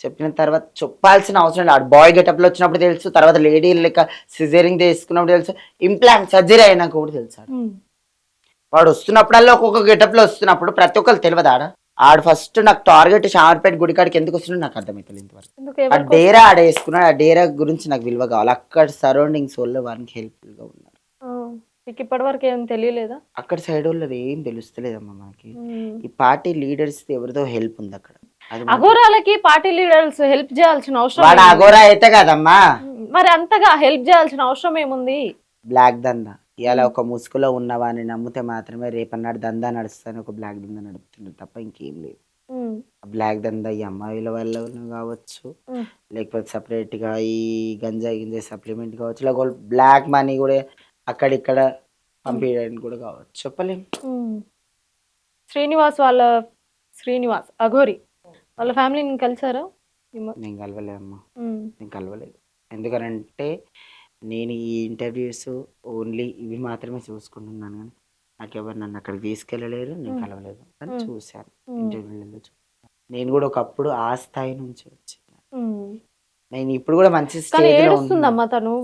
B: చెప్పిన తర్వాత చెప్పాల్సిన అవసరం లేదు. ఆడు బాయ్ గెటప్లో వచ్చినప్పుడు తెలుసు, తర్వాత లేడీ లెక్క సిజేరింగ్ తీసుకున్నప్పుడు తెలుసు, ఇంప్లాంట్ సర్జరీ అయినాక కూడా తెలుసు. వాడు వస్తున్నప్పుడల్లా ఒక్కొక్క గెటప్లో వస్తున్నప్పుడు ప్రతి ఒక్కరు తెలియదు. ఆడు ఫస్ట్ నాకు టార్గెట్ షామర్పేట గుడికాడికి ఎందుకు వస్తున్నాడు నాకు అర్థమవుతుంది ఇంతవరకు.
A: ఎందుకు
B: ఆ
A: ఎవరికి
B: డేరా ఆడ వేసుకున్నాడు, ఆ డేరా గురించి నాకు విలువ కావాలి. అక్కడ సరౌండింగ్స్ వాళ్ళు వారికి హెల్ప్ఫుల్ గా ఉన్నారు.
A: మీకు ఇప్పటి వరకు ఏం తెలియలేదా?
B: అక్కడ సైడ్ వాళ్ళది ఏం తెలుస్తలేదమ్మా మనకి. ఈ పార్టీ లీడర్స్ ఎవరిదో హెల్ప్ ఉంది అక్కడ. అది మాత్రం-
A: అఘోరాలకి పార్టీ లీడర్స్ హెల్ప్ చేయాల్సిన అవసరం
B: వాడు
A: ఏముంది?
B: అఘోరా అయితే కదమ్మా,
A: మరి అంతగా హెల్ప్ చేయాల్సిన అవసరం ఏముంది?
B: బ్లాక్ దందా. ఇవాళ ఒక ముసుగులో ఉన్నవాడిని నమ్మితే మాత్రమే రేపన్నాడు దందా నడుస్తాను, ఒక బ్లాక్ దందా నడుపుతున్నాడు తప్ప ఇంకేం లేదు.
A: ఉమ్,
B: బ్లాక్ దందా ఈ అమ్మాయిల వల్ల కావచ్చు,
A: ఉమ్,
B: లేకపోతే separate గా ఈ గంజాయి గింజాయి సప్లిమెంట్ కావచ్చు, లేకపోతే బ్లాక్ మనీ కూడా అక్కడిక్కడ పంపించడానికి కూడా కావచ్చు, చెప్పలేం.
A: ఉమ్. శ్రీనివాస్ అఘోరి వాళ్ళ ఫ్యామిలీని కలిసారా?
B: నేను కలవలేదమ్మా,
A: ఉమ్,
B: నేను కలవలేదు. ఎందుకనంటే నేను ఈ ఇంటర్వ్యూస్ ఓన్లీ ఇవి మాత్రమే చూసుకుంటున్నాను, కానీ నాకు ఎవరు నన్ను అక్కడికి తీసుకెళ్ళలేరు, నేను కలవలేదు. కానీ చూశాను ఇంటర్వ్యూలలో నేను కూడా ఒకప్పుడు ఆ స్థాయి నుంచి వచ్చాను.
A: ఉమ్.
B: నేను ఇప్పుడు కూడా మంచి
A: కానీ
B: స్టేజ్ లో ఉన్నాను.
A: ఏడుస్తుందమ్మా తను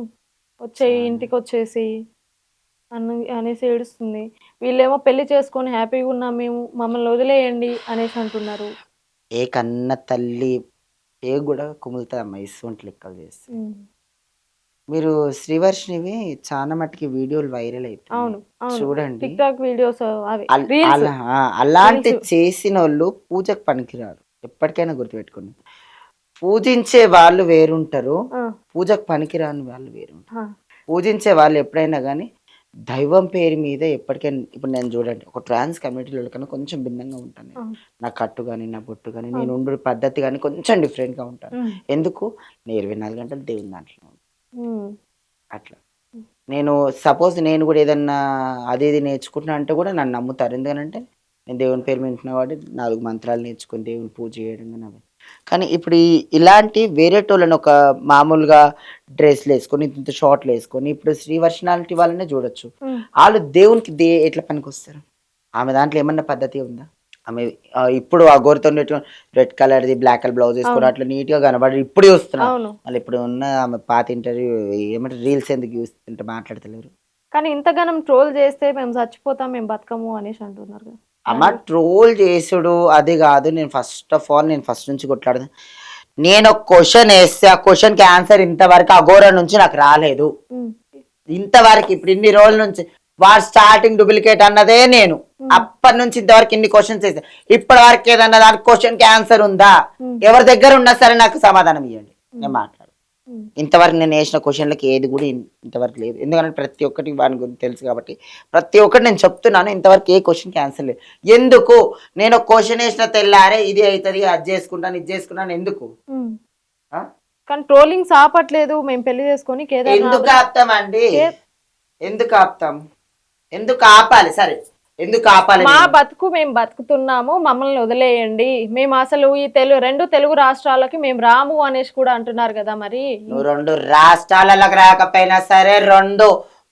A: ఇంటికి వచ్చేసి అనేసి ఏడుస్తుంది. వీళ్ళేమో పెళ్లి చేసుకొని హ్యాపీగా ఉన్నాం మేము, మమ్మల్ని వదిలేయండి అనేసి అంటున్నారు.
B: ఏ కన్న తల్లి ఏ కూడా కుములుతుందమ్మా ఇసువంటి లెక్కలు చేస్తే. మీరు శ్రీవర్షినివి చాలా మట్టుకి వీడియోలు వైరల్ అవుతాయి,
A: అవును అవును,
B: చూడండి.
A: టిక్ టాక్ వీడియోస్ అవి
B: అల్-
A: రీల్స్.
B: అలా అలాంటి
A: Reels.
B: చేసిన వాళ్ళు పూజకు పనికిరారు, ఎప్పటికైనా గుర్తుపెట్టుకోండి. పూజించే వాళ్ళు వేరుంటారు, పూజకు పనికిరాని వాళ్ళు వేరుంటారు. పూజించే వాళ్ళు ఎప్పుడైనా కానీ దైవం పేరు మీద ఎప్పటికైనా, ఇప్పుడు నేను చూడండి ఒక ట్రాన్స్ కమ్యూనిటీలో కన్నా కొంచెం భిన్నంగా ఉంటాను నేను. నా కట్టు కానీ నా బొట్టు కానీ నేను ఉండే పద్ధతి కానీ కొంచెం డిఫరెంట్గా ఉంటాను. ఎందుకు? నేను 24 గంటలు దేవుని దాంట్లో ఉంటాను. అట్లా నేను సపోజ్ నేను కూడా ఏదన్నా అది ఇది నేర్చుకుంటున్నా అంటే కూడా నన్ను నమ్ముతారు. ఎందుకంటే నేను దేవుని పేరు వింటున్నా కాబట్టి 4 మంత్రాలు నేర్చుకుని దేవుని పూజ చేయడం కానీ అవి. కానీ ఇప్పుడు ఇలాంటి వేరేటోళ్ళని ఒక మామూలుగా డ్రెస్లు వేసుకొని ఇంత షార్ట్లు వేసుకొని ఇప్పుడు శ్రీవర్షనాలిటీ వాళ్ళనే చూడొచ్చు. వాళ్ళు దేవునికి ఎట్లా పనికి వస్తారు? ఆమె దాంట్లో ఏమన్నా పద్ధతి ఉందా? ఆమె ఇప్పుడు ఆ గోరుతో రెడ్ కలర్ది బ్లాక్ కలర్ బ్లౌజ్ వేసుకొని అట్లా నీట్ గా కనబడి ఇప్పుడు చూస్తున్నాం.
A: అవును.
B: మళ్ళీ ఇప్పుడు ఉన్న ఆమె పాత ఇంటర్వ్యూ ఏమంటారు రీల్స్ ఎందుకు చూస్తుంటే మాట్లాడతలేరు.
A: కానీ ఇంతగానం ట్రోల్ చేస్తే మేము చచ్చిపోతాం, మేము బతకము అనేసి అంటున్నారు కదా.
B: అమ్మ ట్రోల్ చేసుడు అది కాదు. నేను ఫస్ట్ ఆఫ్ ఆల్ నేను ఫస్ట్ నుంచి కొట్లాడదు. నేను ఒక క్వశ్చన్ వేస్తే ఆ క్వశ్చన్కి ఆన్సర్ ఇంతవరకు అఘోరా నుంచి నాకు రాలేదు. ఇంతవరకు ఇప్పుడు ఇన్ని రోజుల నుంచి వాడు స్టార్టింగ్ డూప్లికేట్ అన్నదే నేను. అప్పటి నుంచి ఇంతవరకు ఇన్ని క్వశ్చన్స్ వేస్తా. ఇప్పటి వరకు ఏదన్నా దానికి క్వశ్చన్ కి ఆన్సర్ ఉందా? ఎవరి దగ్గర ఉన్నా సరే నాకు సమాధానం ఇవ్వండి, నేను మాట్లాడు. ఇంతవరకు నేను వేసిన క్వశ్చన్లకి ఏది కూడా ఇంతవరకు లేదు. ఎందుకంటే ప్రతి ఒక్కటి వాని గురించి తెలుసు కాబట్టి ప్రతి ఒక్కటి నేను చెప్తున్నాను. ఇంతవరకు ఏ క్వశ్చన్కి ఆన్సర్ లేదు. ఎందుకు? నేను ఒక క్వశ్చన్ వేసిన తెల్లారే ఇది అవుతుంది, అది చేసుకుంటాను, ఇది చేసుకుంటాను. ఎందుకు?
A: కానీ ట్రోలింగ్స్ ఆపట్లేదు. మేము పెళ్లి చేసుకొని
B: ఎందుకు ఆపుతామండి? ఎందుకు ఆపుతాం? ఎందుకు ఆపాలి? సరే ఎందుకు ఆపాలి?
A: మా బతుకు మేము బతుకుతున్నాము, మమ్మల్ని వదిలేయండి, మేము అసలు ఈ రెండు తెలుగు రాష్ట్రాలకి మేము రాము అనేసి కూడా అంటున్నారు కదా. మరి
B: నువ్వు 2 రాష్ట్రాలకు రాకపోయినా సరే, 2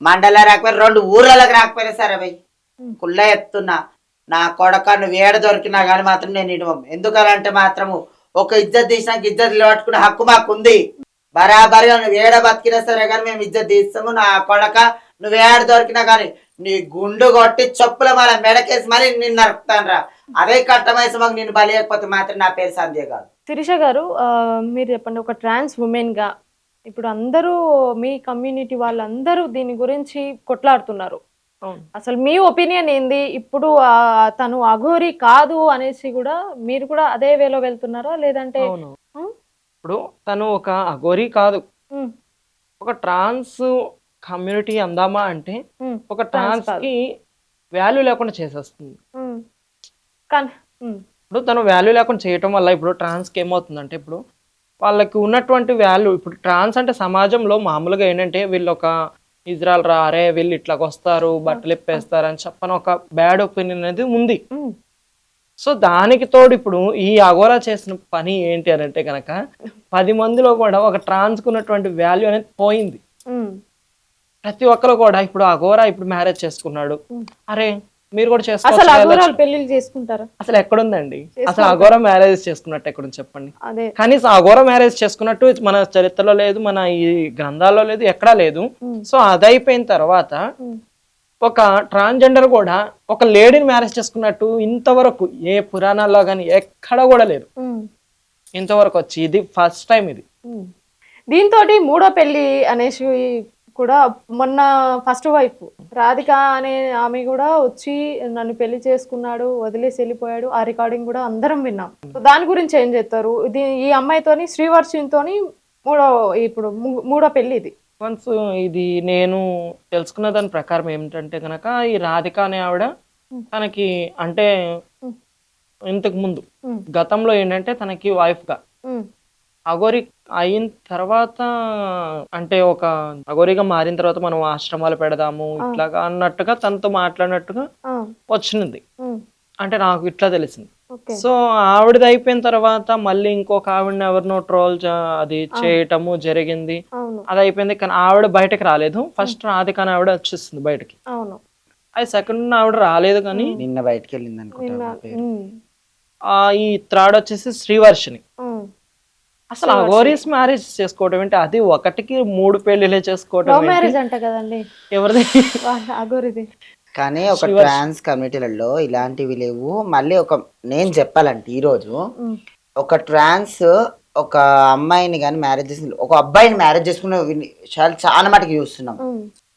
B: మండల రాకపోయినా, 2 ఊర్లకు రాకపోయినా సరే భయ్ కుళ్ళ ఎత్తున్నా నా కొడక. నువ్వు ఏడ దొరికినా కానీ మాత్రం నేను ఇవ్వం. ఎందుకనంటే మాత్రము ఒక ఇజ్జత్ తీసినాక ఇజ్జత్ పట్టుకునే హక్కు మాకు ఉంది. బరాబరిగా నువ్వు ఏడ బతికినా సరే కానీ మేము ఇజ్జత్ తీస్తాము. నా కొడక నువ్వు ఏడ దొరికినా కానీ నీ గుండు కొట్టి చెప్పుల మన మెడకేసి మరి నిన్ను నరుకుతాను రా. అదే కట్టమేసి మాకు నిన్ను బలియకపోతే మాత్రం నా పేరు సంధ్య కాదు.
A: శిరీష గారు, మీరు చెప్పండి, ఒక ట్రాన్స్ ఉమెన్ గా ఇప్పుడు అందరూ మీ కమ్యూనిటీ వాళ్ళందరూ దీని గురించి కొట్లాడుతున్నారు. అసలు మీ ఒపీనియన్ ఏంది? ఇప్పుడు తను అఘోరి కాదు అనేసి కూడా మీరు కూడా అదే వేలో వెళ్తున్నారా? లేదంటే
C: ఇప్పుడు తను ఒక అఘోరి కాదు, ఒక ట్రాన్స్ కమ్యూనిటీ అందామా అంటే ఒక ట్రాన్స్ కి వాల్యూ లేకుండా చేసేస్తుంది. ఇప్పుడు తను వాల్యూ లేకుండా చేయటం వల్ల ఇప్పుడు ట్రాన్స్ కి ఏమవుతుందంటే ఇప్పుడు వాళ్ళకి ఉన్నటువంటి వాల్యూ, ఇప్పుడు ట్రాన్స్ అంటే సమాజంలో మామూలుగా ఏంటంటే వీళ్ళు ఒక ఇజ్రాయల్ రారే, వీళ్ళు ఇట్లాగ వస్తారు, బట్టలు ఇప్పేస్తారు అని చెప్పని ఒక బ్యాడ్ ఒపీనియన్ అనేది ఉంది. సో దానికి తోడు ఇప్పుడు ఈ అఘోరా చేసిన పని ఏంటి అని అంటే కనుక 10 మందిలో కూడా ఒక ట్రాన్స్ ఉన్నటువంటి వాల్యూ అనేది పోయింది. ప్రతి ఒక్కరు కూడా ఇప్పుడు అఘోరా ఇప్పుడు మ్యారేజ్ చేసుకున్నాడు, అరే మీరు కూడా చేసుకోవచ్చు.
A: పెళ్లిళ్ళు చేసుకుంటారా?
C: అసలు ఎక్కడుందండి? అసలు అఘోరా మ్యారేజ్ చేసుకున్నట్టు ఎక్కడుంది చెప్పండి?
A: అదే
C: కనీసం అఘోరా మ్యారేజ్ చేసుకున్నట్టు మన చరిత్రలో లేదు, మన ఈ గ్రంథాల్లో లేదు, ఎక్కడా లేదు. సో అదైపోయిన తర్వాత ఒక ట్రాన్స్జెండర్ కూడా ఒక లేడీని మ్యారేజ్ చేసుకున్నట్టు ఇంతవరకు ఏ పురాణాల్లో కానీ ఎక్కడ కూడా లేదు. ఇంతవరకు వచ్చి ఇది ఫస్ట్ టైం ఇది.
A: దీంతో మూడో పెళ్లి అనేసి కూడా మొన్న ఫస్ట్ వైఫ్ రాధిక అనే ఆమె కూడా వచ్చి నన్ను పెళ్లి చేసుకున్నాడు వదిలేసి వెళ్ళిపోయాడు, ఆ రికార్డింగ్ కూడా అందరం విన్నాం. సో దాని గురించి ఏం చేస్తారు? ఇది ఈ అమ్మాయితోని శ్రీవర్షినితోని మూడో పెళ్లి ఇది.
C: వన్స్ ఇది నేను తెలుసుకున్న దాని ప్రకారం ఏమిటంటే కనుక ఈ రాధిక అనే ఆవిడ తనకి అంటే ఇంతకు ముందు గతంలో ఏంటంటే తనకి వైఫ్ గా అఘోరి అయిన తర్వాత అంటే ఒక అఘోరిగా మారిన తర్వాత మనం ఆశ్రమాలు పెడదాము ఇట్లాగా అన్నట్టుగా తనతో మాట్లాడినట్టుగా వచ్చింది. అంటే నాకు ఇట్లా తెలిసింది. సో ఆవిడది అయిపోయిన తర్వాత మళ్ళీ ఇంకొక ఆవిడని ఎవరినో ట్రోల్ అది చేయటము జరిగింది. అది అయిపోయింది కానీ ఆవిడ బయటకు రాలేదు. ఫస్ట్ రాధిక అని ఆవిడ వచ్చేస్తుంది బయటకి. అది సెకండ్ ఆవిడ రాలేదు కానీ
B: నిన్న బయటకు వెళ్ళింది అనుకుంటా.
C: ఈ థర్డ్ వచ్చేసి శ్రీవర్షిని. అసలు అఘోరీస్ మ్యారేజ్ చేసుకోవడం ఏంటి? అది ఒకటికి 3 పెళ్లిలే చేసుకోవడం ఎవరిది?
B: కానీ ఒక ట్రాన్స్ కమ్యూనిటీలలో ఇలాంటివి లేవు. మళ్ళీ నేను చెప్పాలంటే ఈ రోజు ఒక ట్రాన్స్ ఒక అమ్మాయిని కానీ మ్యారేజ్ చేసుకుని ఒక అబ్బాయిని మ్యారేజ్ చేసుకునే విషయాలు చాలా మటుకు చూస్తున్నాం.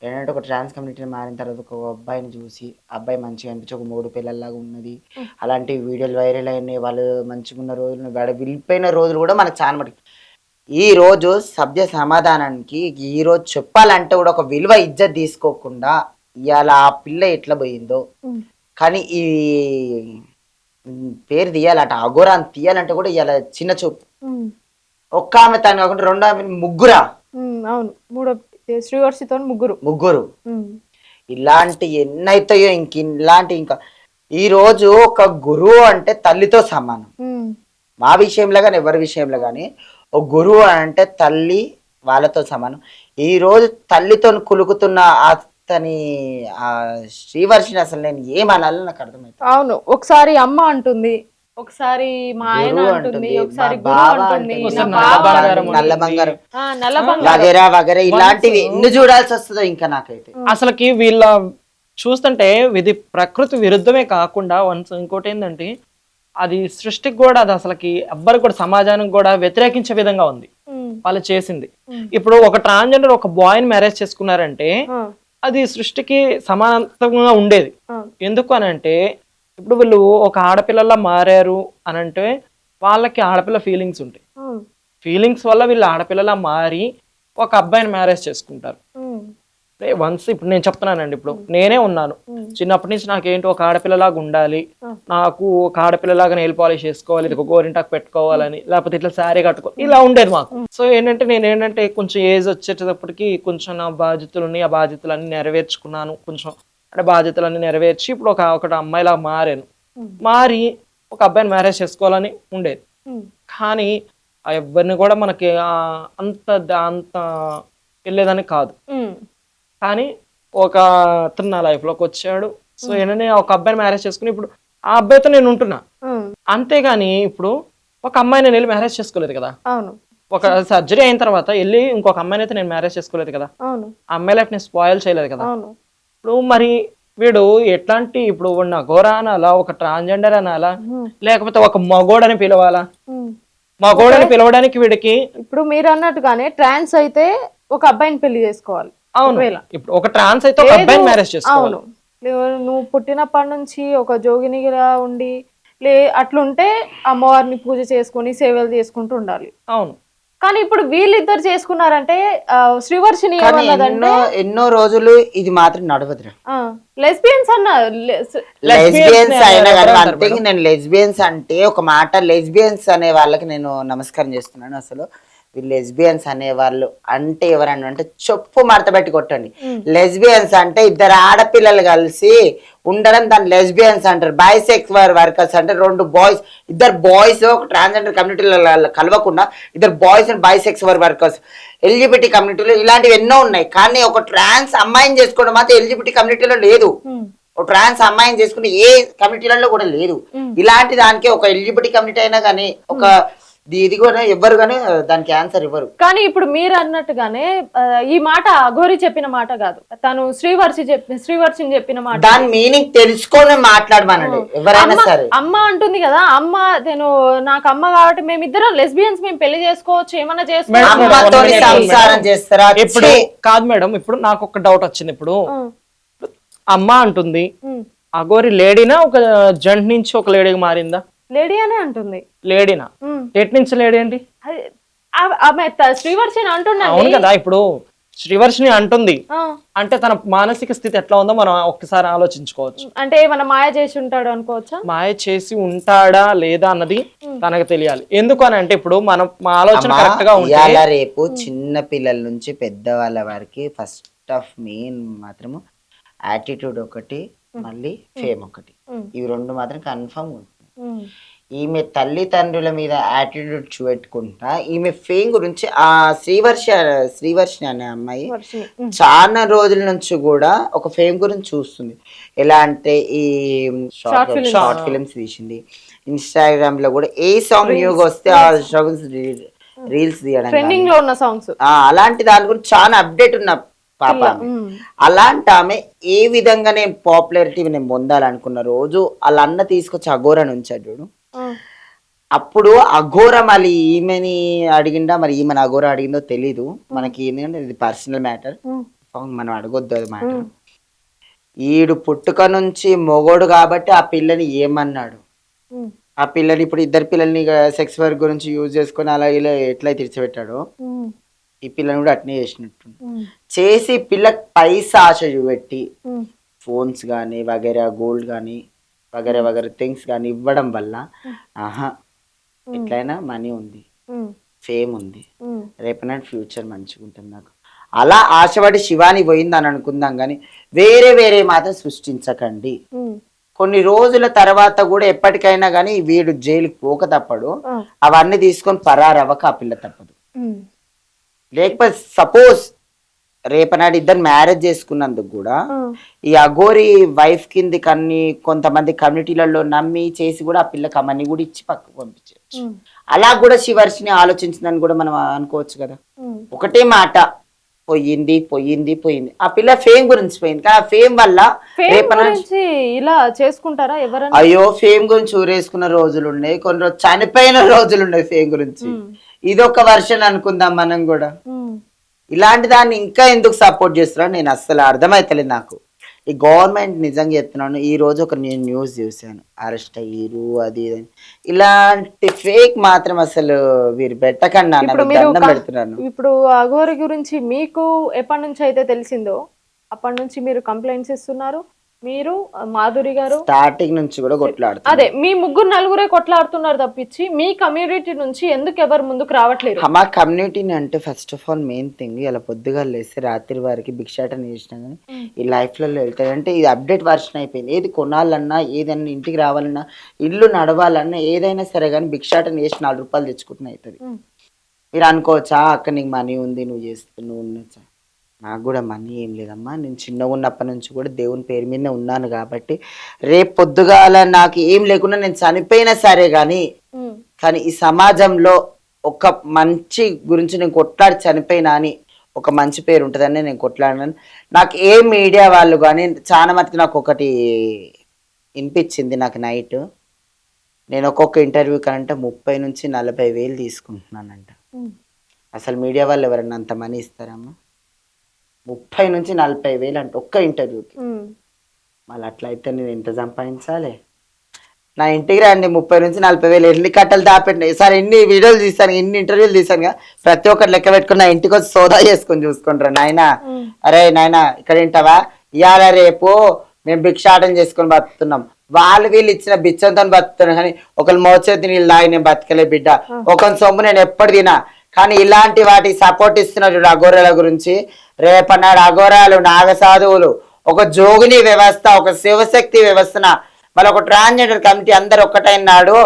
B: ఏంటంటే ఒక ట్రాన్స్ కమ్యూనిటీని మారిన తర్వాత ఒక అబ్బాయిని చూసి అబ్బాయి మంచిగా అనిపించి ఒక 3 పిల్లల్లాగా ఉన్నది అలాంటి వీడియోలు వైరల్ అయినాయి. వాళ్ళు మంచిగా ఉన్న రోజులు వెళ్ళిపోయిన రోజులు కూడా మనకు చాలా మటుకు. ఈ రోజు సభ్య సమాధానానికి ఈ రోజు చెప్పాలంటే కూడా ఒక విలువ ఇజ్జత్ తీసుకోకుండా ఇవాళ ఆ పిల్ల ఎట్లా పోయిందో కానీ ఈ పేరు తీయాలట అఘోరాన్ని తీయాలంటే కూడా ఇవాళ చిన్న చూపు. ఒక్క ఆమె తను కాకుండా 2 ఆమె ముగ్గురా.
A: అవును, శ్రీవర్షితో
B: ముగ్గురు. ఇలాంటి ఎన్నైతాయో ఇలాంటి ఇంకా ఈ రోజు ఒక గురువు అంటే తల్లితో సమానం. మా విషయంలో కానీ ఎవరి విషయంలో కానీ ఒక గురువు అంటే తల్లి వాళ్ళతో సమానం. ఈ రోజు తల్లితో కులుకుతున్న అతని ఆ శ్రీవర్షిని అసలు నేను ఏమనాలో నాకు అర్థమైంది.
A: అవును, ఒకసారి అమ్మ అంటుంది, ఒకసారి మా ఆయన అంటుంది, ఒకసారి గురువు అంటుంది,
B: నల్ల బంగారం వగేరా వగేరా ఇలాంటివి ఎన్ని చూడాల్సి వస్తుందో ఇంకా నాకైతే.
C: అసలుకి వీళ్ళ చూస్తుంటే ఇది ప్రకృతి విరుద్ధమే కాకుండా ఇంకోటి ఏంటంటే అది సృష్టికి కూడా అది అసలుకి ఎవ్వరికి కూడా సమాజానికి కూడా వ్యతిరేకించే విధంగా ఉంది వాళ్ళు చేసింది. ఇప్పుడు ఒక ట్రాన్స్జెండర్ ఒక బాయ్ని మ్యారేజ్ చేసుకున్నారంటే అది సృష్టికి సమానంగా ఉండేది. ఎందుకు అని అంటే ఇప్పుడు వీళ్ళు ఒక ఆడపిల్లలా మారారు అని అంటే వాళ్ళకి ఆడపిల్ల ఫీలింగ్స్ ఉంటాయి. ఫీలింగ్స్ వల్ల వీళ్ళు ఆడపిల్లలా మారి ఒక అబ్బాయిని మ్యారేజ్ చేసుకుంటారు. వన్స్ ఇప్పుడు నేను చెప్తున్నానండి, ఇప్పుడు నేనే ఉన్నాను చిన్నప్పటి నుంచి నాకేంటి ఒక ఆడపిల్లలాగా ఉండాలి, నాకు ఒక ఆడపిల్లలాగా నెయిల్ పాలిష్ చేసుకోవాలి, ఒక గోరింటాకు పెట్టుకోవాలని, లేకపోతే ఇట్లా శారీ కట్టుకోవాలి, ఇలా ఉండేది మాకు. సో ఏంటంటే నేను ఏంటంటే కొంచెం ఏజ్ వచ్చేటప్పటికి కొంచెం నా బాధ్యతలు ఆ బాధ్యతలన్నీ నెరవేర్చుకున్నాను. కొంచెం అంటే బాధ్యతలన్నీ నెరవేర్చి ఇప్పుడు ఒక అమ్మాయిలా మారాను. మారి ఒక అబ్బాయిని మ్యారేజ్ చేసుకోవాలని ఉండేది. కానీ ఎవరిని కూడా మనకి అంత వెళ్ళేదని కాదు. కానీ ఒక అతను నా లైఫ్ లోకి వచ్చాడు. సో ఏంటంటే ఒక అబ్బాయిని మ్యారేజ్ చేసుకుని ఇప్పుడు ఆ అబ్బాయితో నేను ఉంటున్నా. అంతేగాని ఇప్పుడు ఒక అమ్మాయిని నేను వెళ్ళి మ్యారేజ్ చేసుకోలేదు కదా. ఒక సర్జరీ అయిన తర్వాత వెళ్ళి ఇంకొక అమ్మాయిని అయితే నేను మ్యారేజ్ చేసుకోలేదు కదా. ఆ అమ్మాయి లైఫ్ నేను స్పాయిల్ చేయలేదు కదా. ఇప్పుడు మరి వీడు ఎట్లాంటి ఇప్పుడు ఉన్న అఘోరా అనాలా, ఒక ట్రాన్స్జెండర్ అనాలా, లేకపోతే ఒక మగోడని పిలవాలా? మగోడని పిలవడానికి వీడికి
A: ఇప్పుడు మీరు అన్నట్టుగానే ట్రాన్స్ అయితే ఒక అబ్బాయిని పెళ్లి చేసుకోవాలి.
C: అవును, ఇప్పుడు ఒక ట్రాన్స్ అయితే ఒక అబ్బాయిని మ్యారేజ్ చేసుకోవాలి.
A: నువ్వు పుట్టినప్పటి నుంచి ఒక జోగినిగా ఉండి అట్లుంటే అమ్మవారిని పూజ చేసుకుని సేవలు చేసుకుంటూ ఉండాలి.
C: అవును,
B: కానీ
A: ఇప్పుడు వీళ్ళిద్దరు చేసుకున్నారంటే శ్రీవర్షిని
B: ఎన్నో రోజులు ఇది మాత్రం నడవదురా.
A: లెస్బియన్స్ అన్న
B: లెస్బియన్స్ అయినా కానీ నేను లెస్బియన్స్ అంటే ఒక మాట, లెస్బియన్స్ అనే వాళ్ళకి నేను నమస్కారం చేస్తున్నాను. అసలు వీళ్ళు లెస్బియన్స్ అనే వాళ్ళు అంటే ఎవరన్నా అంటే చెప్పు మడత పెట్టి కొట్టండి. లెస్బియన్స్ అంటే 2 ఆడపిల్లలు కలిసి ఉండడం దాన్ని లెస్బియన్స్ అంటారు. బైసెక్సువల్ వర్కర్స్ అంటే 2 బాయ్స్, 2 బాయ్స్ ఒక ట్రాన్స్జెండర్ కమ్యూనిటీలో కలవకుండా 2 boys and bisexual workers, LGBT కమ్యూనిటీలో ఇలాంటివి ఎన్నో ఉన్నాయి. కానీ ఒక ట్రాన్స్ అమ్మాయిని చేసుకోవడం మాత్రం ఎల్జిబిటీ కమ్యూనిటీలో లేదు. ఒక ట్రాన్స్ అమ్మాయిని చేసుకుని ఏ కమ్యూనిటీలలో కూడా లేదు. ఇలాంటి దానికి ఒక ఎల్జిబిటీ కమ్యూనిటీ అయినా కానీ ఒక ఇది కూడా ఎవ్వరు కానీ దానికి ఆన్సర్ ఇవ్వరు.
A: కానీ ఇప్పుడు మీరు అన్నట్టుగానే ఈ మాట అఘోరి చెప్పిన మాట కాదు, తను శ్రీవర్షిని చెప్పిన మాట.
B: దాని మీనింగ్ తెలుసుకొని మాట్లాడమనండి ఎవరైనా సరే.
A: అమ్మ అంటుంది కదా, అమ్మ నేను నాకు అమ్మ కాబట్టి మేమిద్దరం లెస్బియన్స్, మేము పెళ్లి చేసుకోవచ్చు, ఏమన్నా
B: అమ్మతోని సంసారం చేస్తారా?
C: ఇప్పుడు కాదు మేడం, ఇప్పుడు నాకు ఒక డౌట్ వచ్చింది. ఇప్పుడు అమ్మ అంటుంది, అఘోరి లేడీనా ఒక జంట్ నుంచి ఒక లేడీగా మారిందా?
A: లేడీ అనే అంటుంది.
C: లేడీనా? ఎట్ నుంచి లేడీ అండి?
A: ఆమె శ్రీవర్షిని అంటున్నాను.
C: అవును కదా, ఇప్పుడు శ్రీవర్షిని అంటుంది అంటే తన మానసిక స్థితి ఎట్లా ఉందో మనం ఒక్కసారి ఆలోచించుకోవచ్చు.
A: అంటే ఏమన్నా మాయ చేసి ఉంటాడు అనుకోవచ్చా?
C: మాయ చేసి ఉంటాడా లేదా అన్నది తనకు తెలియాలి. ఎందుకు అని అంటే ఇప్పుడు మా ఆలోచన కరెక్ట్ గా
B: ఉంటే రేపు చిన్న పిల్లల నుంచి పెద్దవాళ్ళ వారికి ఫస్ట్ ఆఫ్ మెయిన్ మాత్రము యాటిట్యూడ్ ఒకటి, మళ్ళీ ఫేమ్ ఒకటి, ఇవి రెండు మాత్రం కన్ఫర్మ్ ఉంటుంది. ఈమె మీద యాటిట్యూడ్ చూపెట్టుకుంటా ఈమె ఫేమ్ గురించి ఆ శ్రీవర్షి అనే అమ్మాయి చాలా రోజుల నుంచి కూడా ఒక ఫేమ్ గురించి చూస్తుంది. ఎలా అంటే ఈ షార్ట్ ఫిల్మ్స్ తీసింది, ఇన్స్టాగ్రామ్ లో కూడా ఏ సాంగ్ న్యూగా వస్తే ఆ సాంగ్స్ రీల్స్ తీయడం, అలాంటి దాని గురించి చాలా అప్డేట్ ఉన్న పాప. అలాంటి ఆమె ఏ విధంగా నేను పాపులారిటీ నేను పొందాలనుకున్న రోజు వాళ్ళ అన్న తీసుకొచ్చి అఘోరని ఉంచాడు చూడు. అప్పుడు అఘోర మళ్ళీ ఈమెని అడిగిందా, మరి ఈమెను అఘోర అడిగిందో తెలీదు మనకి, ఏంటంటే ఇది పర్సనల్ మ్యాటర్, మనం అడగొద్దు అది మ్యాటర్. ఈడు పుట్టుక నుంచి మొగోడు కాబట్టి ఆ పిల్లని ఏమన్నాడు, ఆ పిల్లని ఇప్పుడు ఇద్దరు పిల్లల్ని సెక్స్ వర్క్ గురించి యూజ్ చేసుకొని అలా ఇలా ఎట్లయితే తెరిచిపెట్టాడో ఈ పిల్లని కూడా అట్నే చేసినట్టు చేసి పిల్లకి పైసా ఆశ చూపెట్టి ఫోన్స్ కానీ వగేరా గోల్డ్ కానీ వగేరా థింగ్స్ కానీ ఇవ్వడం వల్ల ఆహా ఎట్లయినా మనీ ఉంది, ఫేమ్ ఉంది, రేపటి ఫ్యూచర్ మంచిగా ఉంటుంది నాకు, అలా ఆశపడి శివాని పోయిందని అనుకుందాం కానీ వేరే మాత్రం సృష్టించకండి. కొన్ని రోజుల తర్వాత కూడా ఎప్పటికైనా కానీ వీడు జైలుకి పోక తప్పడు, అవన్నీ తీసుకొని పరారవ్వక ఆ పిల్ల తప్పదు. లేకపోతే సపోజ్ రేపనాడు ఇద్దరు మ్యారేజ్ చేసుకున్నందుకు కూడా ఈ అఘోరి వైఫ్ కింది కన్ని కొంతమంది కమ్యూనిటీలలో నమ్మి చేసి కూడా ఆ పిల్లకి మనీ కూడా ఇచ్చి పక్కకు పంపించవచ్చు. అలా కూడా శివర్షిని ఆలోచించిందని కూడా మనం అనుకోవచ్చు కదా. ఒకటే మాట, పోయింది ఆ పిల్ల ఫేమ్ గురించి పోయింది, కానీ ఆ ఫేమ్ వల్ల
A: ఇలా చేసుకుంటారా ఎవరైనా?
B: అయ్యో ఫేమ్ గురించి ఊరేసుకున్న రోజులు ఉన్నాయి, కొన్ని రోజు చనిపోయిన రోజులు ఉన్నాయి ఫేమ్ గురించి. ఇదొక వర్షన్ అనుకుందాం మనం కూడా. ఇలాంటి దాన్ని ఇంకా ఎందుకు సపోర్ట్ చేస్తున్నా నేను అస్సలు అర్థమైతలేదు నాకు. ఈ గవర్నమెంట్ నిజంగా చెప్తున్నాను, ఈ రోజు ఒక నేను న్యూస్ చూసాను, అరెస్ట్ అయ్యారు అది ఇలాంటి ఫేక్ మాత్రం అసలు వీరు పెట్టకండి దండం పెడుతున్నాను.
A: ఇప్పుడు అఘోరి గురించి మీకు ఎప్పటి నుంచి అయితే తెలిసిందో అప్పటి నుంచి మీరు కంప్లైంట్స్ ఇస్తున్నారు, మీరు మాధురి గారు
B: స్టార్టింగ్ నుంచి కూడా కొట్లాడుతున్నారు.
A: అదే మీ ముగ్గురు నలుగురే కొట్లాడుతున్నారు తప్పించి మీ కమ్యూనిటీ నుంచి ఎందుకు ఎవరు ముందుకు రావట్లేదు?
B: మా కమ్యూనిటీని అంటే first of all main thing ఇలా పొద్దుగా లేస్తే రాత్రి వారికి భిక్షాటన చేసినా కానీ ఈ లైఫ్లలో వెళ్తాయి అంటే ఇది అప్డేట్ వర్షన్ అయిపోయింది. ఏది కొనాలన్నా ఏదైనా ఇంటికి రావాలన్నా ఇల్లు నడవాలన్నా ఏదైనా సరే కానీ భిక్షాటన చేసి 4 రూపాయలు తెచ్చుకుంటున్నా అవుతుంది. మీరు అనుకోవచ్చా అక్కడ నీకు మనీ ఉంది నువ్వు చేస్తున్నావు ఉండొచ్చా? నాకు కూడా మనీ ఏం లేదమ్మా, నేను చిన్నగా ఉన్నప్పటి నుంచి కూడా దేవుని పేరు మీదనే ఉన్నాను కాబట్టి రేపు పొద్దుగాల నాకు ఏం లేకుండా నేను చనిపోయినా సరే కానీ ఈ సమాజంలో ఒక మంచి గురించి నేను కొట్లాడి చనిపోయినా అని ఒక మంచి పేరు ఉంటుందని నేను కొట్లాడినాను. నాకు ఏ మీడియా వాళ్ళు కానీ చాలా మటుకు నాకు ఒకటి వినిపించింది, నాకు నైట్ నేను ఒక్కొక్క ఇంటర్వ్యూ కనంటే 30 నుంచి 40 వేలు తీసుకుంటున్నానంట. అసలు మీడియా వాళ్ళు ఎవరన్నా అంత మనీ ఇస్తారమ్మా? 30 నుంచి 40 వేలు అంటే ఒక్క ఇంటర్వ్యూకి. మళ్ళీ అట్లయితే నేను ఎంత సంపాదించాలి? నా ఇంటికి రండి 30 నుంచి 40 వేలు ఎన్ని కట్టలు దాపెట్టినాయి సార్, ఎన్ని వీడియోలు తీసాను, ఎన్ని ఇంటర్వ్యూలు తీసాను, ప్రతి ఒక్కటి లెక్క పెట్టుకుని నా ఇంటికి వచ్చి సోదా చేసుకొని చూసుకుంటారా నాయన. అరే నాయన ఇక్కడ వింటావా, ఇవాళ రేపు మేము భిక్షాటం చేసుకొని బతుకుతున్నాం, వాళ్ళు వీళ్ళు ఇచ్చిన బిచ్చంతో బతుకుతున్నాం, కానీ ఒకళ్ళు మోచేతి నీళ్ళు తాగి నేను బతకలే బిడ్డ, ఒకరి సొమ్ము నేను ఎప్పుడు తినా. కానీ ఇలాంటి వాటికి సపోర్ట్ ఇస్తున్నారు అఘోరాల గురించి. రేపన్నాడు అఘోరాలు నాగసాధువులు ఒక జోగిని వ్యవస్థ, ఒక శివశక్తి వ్యవస్థన, మళ్ళీ ఒక ట్రాన్స్జెండర్ కమిటీ అందరు ఒక్కటైనాడు.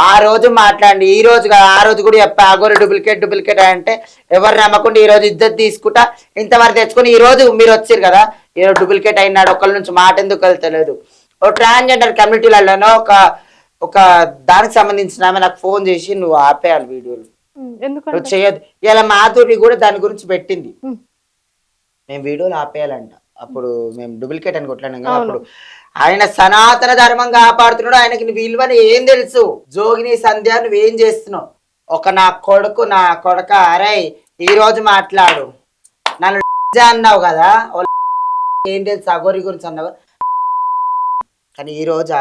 B: ఆ రోజు మాట్లాడి ఈ రోజు ఆ రోజు కూడా చెప్పా అఘోరి డూప్లికేట్ అంటే ఎవరు నమ్మకుండా ఈ రోజు ఇద్దరు తీసుకుంటా ఇంతవరకు తెచ్చుకొని ఈ రోజు మీరు వచ్చారు కదా, ఈరోజు డూప్లికేట్ అయినాడు. ఒకళ్ళ నుంచి మాట ఎందుకు వెళ్తలేదు? ఓ ట్రాన్స్జెండర్ కమ్యూనిటీలలోనో ఒక దానికి సంబంధించిన ఆమె నాకు ఫోన్ చేసి నువ్వు ఆపేయాలి వీడియోలు, నువ్వు
A: ఎందుకంటే
B: చేయొద్దు. ఇలా మాధురి కూడా దాని గురించి పెట్టింది,
A: ఉమ్,
B: మేము వీడియోలు ఆపేయాలంట. అప్పుడు మేము డూప్లికేట్ అని కొట్లాడినాం కదా,
A: అవును.
B: అప్పుడు ఆయన సనాతన ధర్మం కాపాడుతున్నాడు, ఆయనకి నీ విలువని ఏం తెలుసు, జోగిని సంధ్య నువ్వేం చేస్తున్నావు, ఒక నా కొడక అరే ఈ రోజు మాట్లాడు, నన్ను అన్నావు కదా, ఏం తెలుసు అఘోరి గురించి అన్నావు. కానీ ఈ రోజు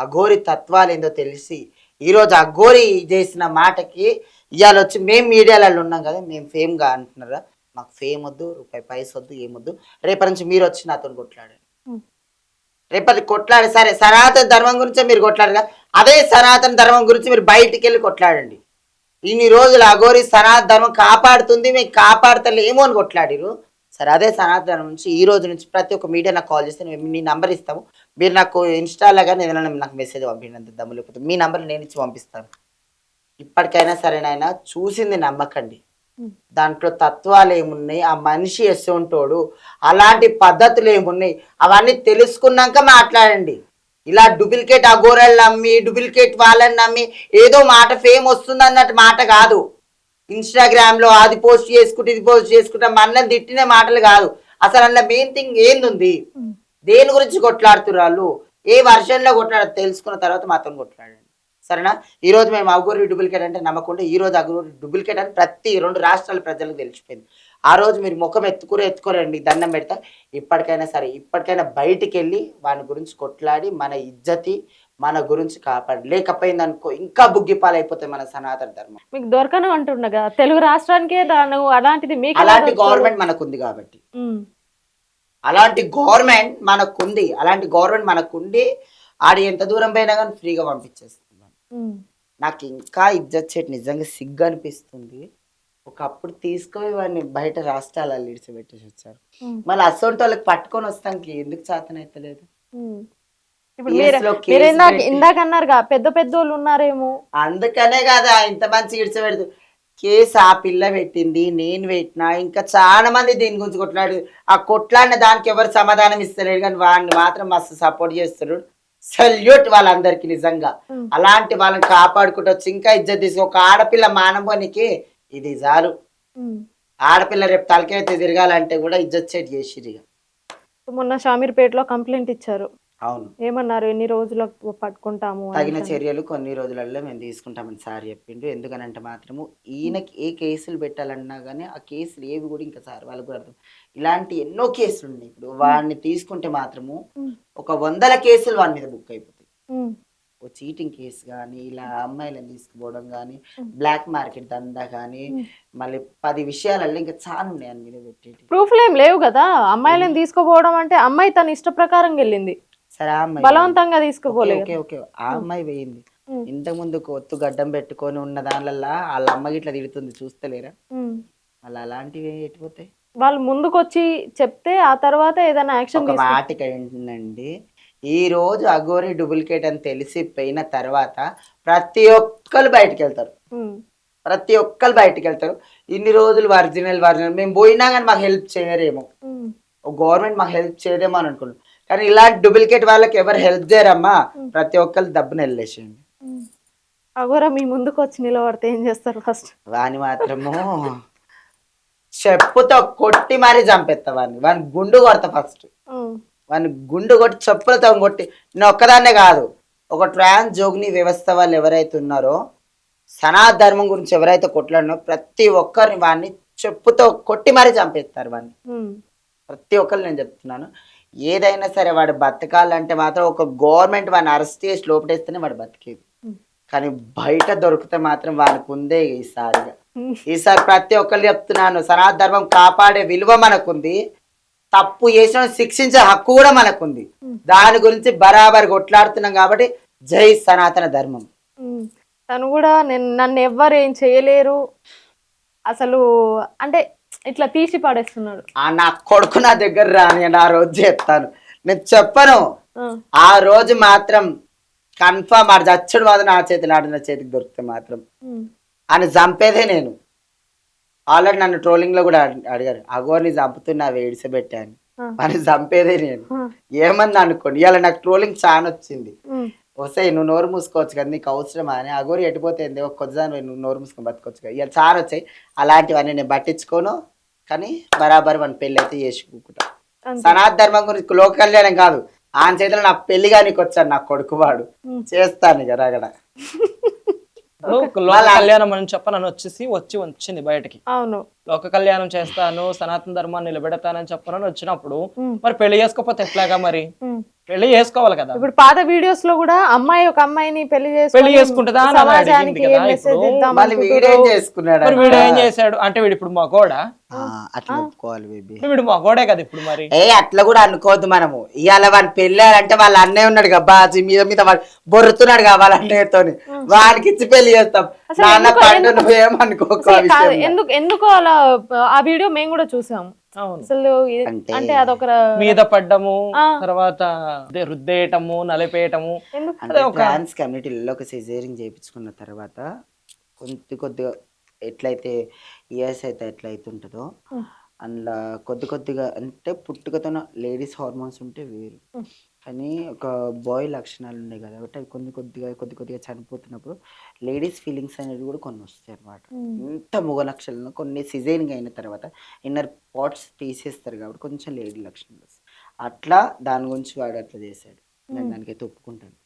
B: అఘోరి తత్వాలు ఏందో తెలిసి ఈ రోజు అఘోరి చేసిన మాటకి ఇవాళ వచ్చి మేము మీడియాలలో ఉన్నాం కదా, మేము ఫేమ్గా అంటున్నారా, మాకు ఫేమ్ వద్దు, రూపాయి పైస వద్దు, ఏమొద్దు. రేపటి నుంచి మీరు వచ్చి నాతో కొట్లాడండి, రేపటి కొట్లాడి సరే సనాతన ధర్మం గురించే మీరు కొట్లాడగా, అదే సనాతన ధర్మం గురించి మీరు బయటికి వెళ్ళి కొట్లాడండి. ఇన్ని రోజులు అఘోరి సనాతన ధర్మం కాపాడుతుంది, మీకు కాపాడతలేమో అని కొట్లాడిరు. సరే అదే సనాతన ధర్మం నుంచి ఈ రోజు నుంచి ప్రతి ఒక్క మీడియా నాకు కాల్ చేస్తే మేము మీ నంబర్ ఇస్తాము, మీరు నాకు ఇన్స్టాలో కానీ ఏదైనా నాకు మెసేజ్ పంపినంత దమ్ము లేకపోతే మీ నంబర్ నేను ఇచ్చి పంపిస్తాను. ఇప్పటికైనా సరేనైనా చూసింది నమ్మకండి, దాంట్లో తత్వాలు ఏమున్నాయి, ఆ మనిషి ఎస్సొంటోడు, అలాంటి పద్ధతులు ఏమున్నాయి అవన్నీ తెలుసుకున్నాక మాట్లాడండి. ఇలా డూప్లికేట్ అఘోరాలు నమ్మి డూప్లికేట్ వాళ్ళని నమ్మి ఏదో మాట ఫేమ్ వస్తుంది అన్నట్టు మాట కాదు. ఇన్స్టాగ్రామ్ లో అది పోస్ట్ చేసుకుంటే ఇది పోస్ట్ చేసుకుంటే మనల్ని తిట్టిన మాటలు కాదు. అసలు అందులో మెయిన్ థింగ్ ఏంది, దేని గురించి కొట్లాడుతున్నారు వాళ్ళు, ఏ వర్షన్లో కొట్లాడారు తెలుసుకున్న తర్వాత మాత్రం కొట్లాడండి, సరేనా. ఈ రోజు మేము అఘోరి డూప్లికేట్ అంటే నమ్మకుండా ఈ రోజు అఘోరి డూప్లికేట్ అని ప్రతి 2 రాష్ట్రాల ప్రజలకు తెలిసిపోయింది. ఆ రోజు మీరు ముఖం ఎత్తుకోరండి, దండం పెడతా. ఇప్పటికైనా సరే ఇప్పటికైనా బయటికి వెళ్ళి వాని గురించి కొట్లాడి మన ఇజ్జతి మన గురించి కాపాడి, లేకపోయింది అనుకో ఇంకా బుగ్గిపాలైపోతాయి మన సనాతన ధర్మం.
A: మీకు దొరకను అంటుండగా తెలుగు రాష్ట్రానికే అలాంటిది మీకు
B: అలాంటి గవర్నమెంట్ మనకుంది కాబట్టి, అలాంటి గవర్నమెంట్ మనకుండి ఆడి ఎంత దూరం పోయినా కానీ ఫ్రీగా పంపించేస్తున్నాను. నాకు ఇంకా ఇజ్జత్ చెట్టు నిజంగా సిగ్గు అనిపిస్తుంది. ఒకప్పుడు తీసుకొని వాడిని బయట రాష్ట్రాలలో ఇడిచిపెట్టేసి వచ్చారు, మళ్ళీ అసొంటి వాళ్ళకి పట్టుకొని వస్తానికి ఎందుకు చేతనైతలేదు.
A: ఇప్పుడు మీరు ఇందాక అన్నారుగా పెద్ద పెద్దోళ్ళు ఉన్నారేమో,
B: అందుకనే కదా ఇంత మంచి ఇడిచిపెడుతు కేసు ఆ పిల్ల పెట్టింది, నేను పెట్టినా, ఇంకా చాలా మంది దీని గురించి కొట్లాడు. ఆ కొట్లాడిన దానికి ఎవరు సమాధానం ఇస్తలేరు, కానీ వాడిని మాత్రం మస్తు సపోర్ట్ చేస్తారు. సల్యూట్ వాళ్ళందరికి నిజంగా. అలాంటి వాళ్ళని కాపాడుకుంటూ వచ్చి ఇంకా ఇజ్జత్ తీసి ఒక ఆడపిల్ల మానవానికి ఇది చాలు. ఆడపిల్ల రేపు తలకైతే తిరగాలంటే కూడా ఇజ్జత్ సెట్ చేసిరు.
A: మొన్న షామీర్పేటలో కంప్లైంట్ ఇచ్చారు,
B: అవును,
A: ఏమన్నారు, ఎన్ని రోజులకు పట్టుకుంటాము,
B: తగిన చర్యలు కొన్ని రోజులలో మేము తీసుకుంటామని సార్ చెప్పిండు. ఎందుకనంటే మాత్రము ఈయనకి ఏ కేసులు పెట్టాలన్నా కానీ ఆ కేసులు ఏవి కూడా ఇంకా సార్ వాళ్ళకు కూడా అర్థం, ఇలాంటి ఎన్నో కేసులు ఉన్నాయి. ఇప్పుడు వాడిని తీసుకుంటే మాత్రము ఒక 100 కేసులు వాడి మీద బుక్ అయిపోతాయి. ఓ చీటింగ్ కేసు కానీ, ఇలా అమ్మాయిలను తీసుకుపోవడం కానీ, బ్లాక్ మార్కెట్ దందా కానీ, మళ్ళీ 10 విషయాలలో ఇంకా చాలా ఉన్నాయి అని మీద పెట్టేటి.
A: ప్రూఫ్లు ఏం లేవు కదా. అమ్మాయిలను తీసుకుపోవడం అంటే అమ్మాయి తన ఇష్ట ప్రకారం వెళ్ళింది,
B: సరే ఆ అమ్మాయి
A: బలవంతంగా తీసుకుపోలేదు.
B: ఓకే ఓకే ఆ అమ్మాయి పోయింది, ఇంతకు ముందు ఒత్తు గడ్డం పెట్టుకొని ఉన్న దానివల్ల వాళ్ళ అమ్మకి ఇట్లా తిడుతుంది చూస్తలేరా, మళ్ళీ అలాంటివి ఎట్టిపోతాయి.
A: వాళ్ళు ముందుకొచ్చి చెప్తే ఆ తర్వాత ఏదైనా యాక్షన్.
B: ఒక మాటకి ఏంటండి, ఈ రోజు అఘోరి డూప్లికేట్ అని తెలిసిపోయిన తర్వాత ప్రతి ఒక్కరు బయటకు వెళ్తారు, ఇన్ని రోజులు ఒరిజినల్ మేము పోయినా కానీ మాకు హెల్ప్ చేయరేమో, గవర్నమెంట్ మాకు హెల్ప్ చేయదేమో అని అనుకున్నాం. కానీ ఇలాంటి డూప్లికేట్ వాళ్ళకి ఎవరు హెల్ప్ చేయరమ్మా, ప్రతి ఒక్కరు దబ్బున వెళ్ళేసేయండి.
A: అఘోర మీ ముందుకు వచ్చి నిలబడితే ఏం చేస్తారు ఫస్ట్?
B: వాని మాత్రము చెప్పుతో కొట్టి మరీ చంపేస్తా, వాని గుండు కొడతా ఫస్ట్, వాని గుండు కొట్టి చెప్పులతో కొట్టి. నేను ఒక్కదాన్నే కాదు, ఒక ట్రాన్స్ జోగిని వ్యవస్థ వాళ్ళు ఎవరైతే ఉన్నారో, సనాతన ధర్మం గురించి ఎవరైతే కొట్లాడినో ప్రతి ఒక్కరిని వాడిని చెప్పుతో కొట్టి మరీ చంపేస్తారు వాడిని. ప్రతి ఒక్కరు నేను చెప్తున్నాను, ఏదైనా సరే వాడు బతకాలంటే మాత్రం ఒక గవర్నమెంట్ వాడిని అరెస్ట్ చేసి లోపటేస్తేనే వాడు బతికేది. కానీ బయట దొరికితే మాత్రం వానికి ఉందే ఈసారి ప్రతి ఒక్కరు చెప్తున్నాను, సనాతన ధర్మం కాపాడే విలువ మనకుంది, తప్పు చేసిన శిక్షించే హక్కు కూడా మనకుంది. దాని గురించి బరాబర్ కొట్లాడుతున్నాం కాబట్టి జై సనాతన ధర్మం.
A: తను కూడా నన్ను ఎవ్వరు ఏం చేయలేరు అసలు అంటే ఇట్లా తీసి పడేస్తున్నాడు.
B: నా కొడుకు నా దగ్గర రాని ఆ రోజు చెప్తాను, నేను చెప్పను. ఆ రోజు మాత్రం కన్ఫర్మ్ ఆడు చచ్చుడు మాత్రం నా చేతిలో ఆడిన చేతికి దొరికితే మాత్రం ఆయన చంపేదే నేను. ఆల్రెడీ నన్ను ట్రోలింగ్ లో కూడా అడిగారు, అఘోరిని చంపుతున్నా ఏడిసబెట్టాను, అని చంపేదే నేను. ఏమన్నా అనుకోండి, ఇవాళ నాకు ట్రోలింగ్ చాలా వచ్చింది. వస్తాయి, నువ్వు నోరు మూసుకోవచ్చు కదా, నీకు అవసరమా అని. అగోరి ఎటుపోతుంది ఒక కొద్దిదాని నువ్వు నోరు మూసుకొని బతుకోవచ్చు కదా. ఇక చాలా వచ్చాయి అలాంటివన్నీ నేను పట్టించుకోను. కానీ బరాబర్ మన పెళ్ళి అయితే చేసుకుంటా.
A: అంతే.
B: సనాతన ధర్మం గురించి లోక కళ్యాణం కాదు, ఆయన చేతిలో నా పెళ్లిగా నీకు వచ్చాడు నా కొడుకు వాడు, చేస్తాను ఇక రగడ.
C: లోక కళ్యాణం అని చెప్పనని వచ్చింది బయటకి.
A: అవును,
C: లోక కళ్యాణం చేస్తాను, సనాతన ధర్మాన్ని నిలబెడతానని చెప్పనని వచ్చినప్పుడు మరి పెళ్లి చేసుకోకపోతే ఎట్లాగా? మరి పెళ్లి చేసుకోవాలి కదా.
A: ఇప్పుడు పాత వీడియోస్ లో కూడా అమ్మాయి ఒక అమ్మాయిని పెళ్లి
C: చేసుకుంటుందా అని అలా అడిగింది కదా. ఇప్పుడు
B: మళ్ళీ వీడేం చేసుకున్నాడు,
C: మరి వీడు ఏం చేశాడు అంటే వీడు ఇప్పుడు మగోడా?
B: అట్లా ఒప్పుకోవాలి బేబీ.
C: వీడు మగోడే కదా ఇప్పుడు. మరి
B: అట్లా కూడా అనుకోవద్దు మనము. ఇవాళ వాళ్ళు పెళ్ళారంటే వాళ్ళ అన్నయ్య ఉన్నాడు కదా బాజీ మీద మీద వాడు బొరుతున్నాడు కదా వాళ్ళ అన్నయ్యతోని, వాడికి ఇచ్చి పెళ్లి చేస్తాం. నాన్న పండు నువ్వేమనుకోవాలి.
A: ఎందుకు అలా ఆ వీడియో మేము కూడా చూసాము. అసలు అంటే అదొక
C: మీద పడ్డము, తర్వాత రుద్దేయటము, నలిపేయటము.
B: ట్రాన్స్ కమ్యూనిటీలో ఒక సిజేరింగ్ చేయించుకున్న తర్వాత కొద్దిగా ఎట్లయితే ఇయర్స్ అయితే ఎట్లయితే ఉంటుందో అందులో కొద్దిగా అంటే పుట్టుకతో లేడీస్ హార్మోన్స్ ఉంటే వేరు, కానీ ఒక బాయ్ లక్షణాలు ఉన్నాయి కదా, కాబట్టి అవి కొద్దిగా చనిపోతున్నప్పుడు లేడీస్ ఫీలింగ్స్ అనేవి కూడా కొన్ని వస్తాయి అన్నమాట. ఇంత మగ లక్షణాలను కొన్ని సిజేరింగ్ అయిన తర్వాత ఇన్నర్ పార్ట్స్ తీసేస్తారు కాబట్టి కొంచెం లేడీ లక్షణాలు వస్తాయి. అట్లా దాని గురించి వాడు అట్లా చేశాడు, నేను దానికైతే ఒప్పుకుంటాను.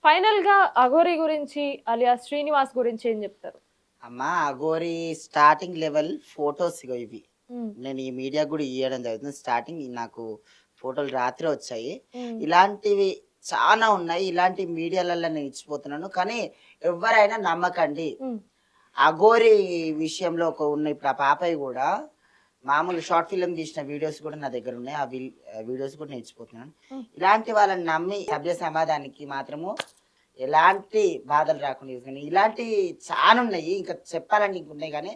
A: ఫైనల్ గా అఘోరి గురించి అలియా శ్రీనివాస్ గురించి ఏం చెప్తారు?
B: అమ్మా అఘోరి స్టార్టింగ్ లెవెల్ ఫొటోస్ ఇవి నేను ఈ మీడియా కూడా ఇవ్వడం జరుగుతుంది. స్టార్టింగ్ నాకు ఫోటోలు రాత్రి వచ్చాయి, ఇలాంటివి చాలా ఉన్నాయి. ఇలాంటి మీడియాలలో నేను ఇచ్చిపోతున్నాను, కానీ ఎవరైనా నమ్మకండి. అఘోరి విషయంలో ఉన్న ఇప్పుడు ఆ పాపయ్య కూడా మామూలు షార్ట్ ఫిల్మ్ తీసిన వీడియోస్ కూడా నా దగ్గర ఉన్నాయి, ఆ వీడియోస్ కూడా నేను ఇచ్చిపోతున్నాను. ఇలాంటి వాళ్ళని నమ్మి సభ్య సమాధానికి మాత్రము ఎలాంటి బాధలు రాకుండా, కానీ ఇలాంటి చాలా ఉన్నాయి, ఇంకా చెప్పాలని ఉన్నాయి, కానీ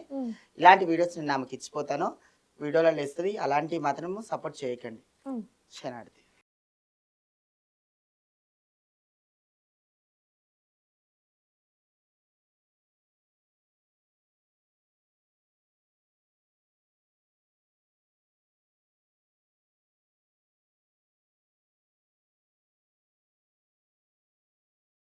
B: ఇలాంటి వీడియోస్ నేను ఆమెకి ఇచ్చిపోతాను. వీడియోలో వేస్తుంది, అలాంటివి మాత్రం సపోర్ట్ చేయకండి. శనార్థి.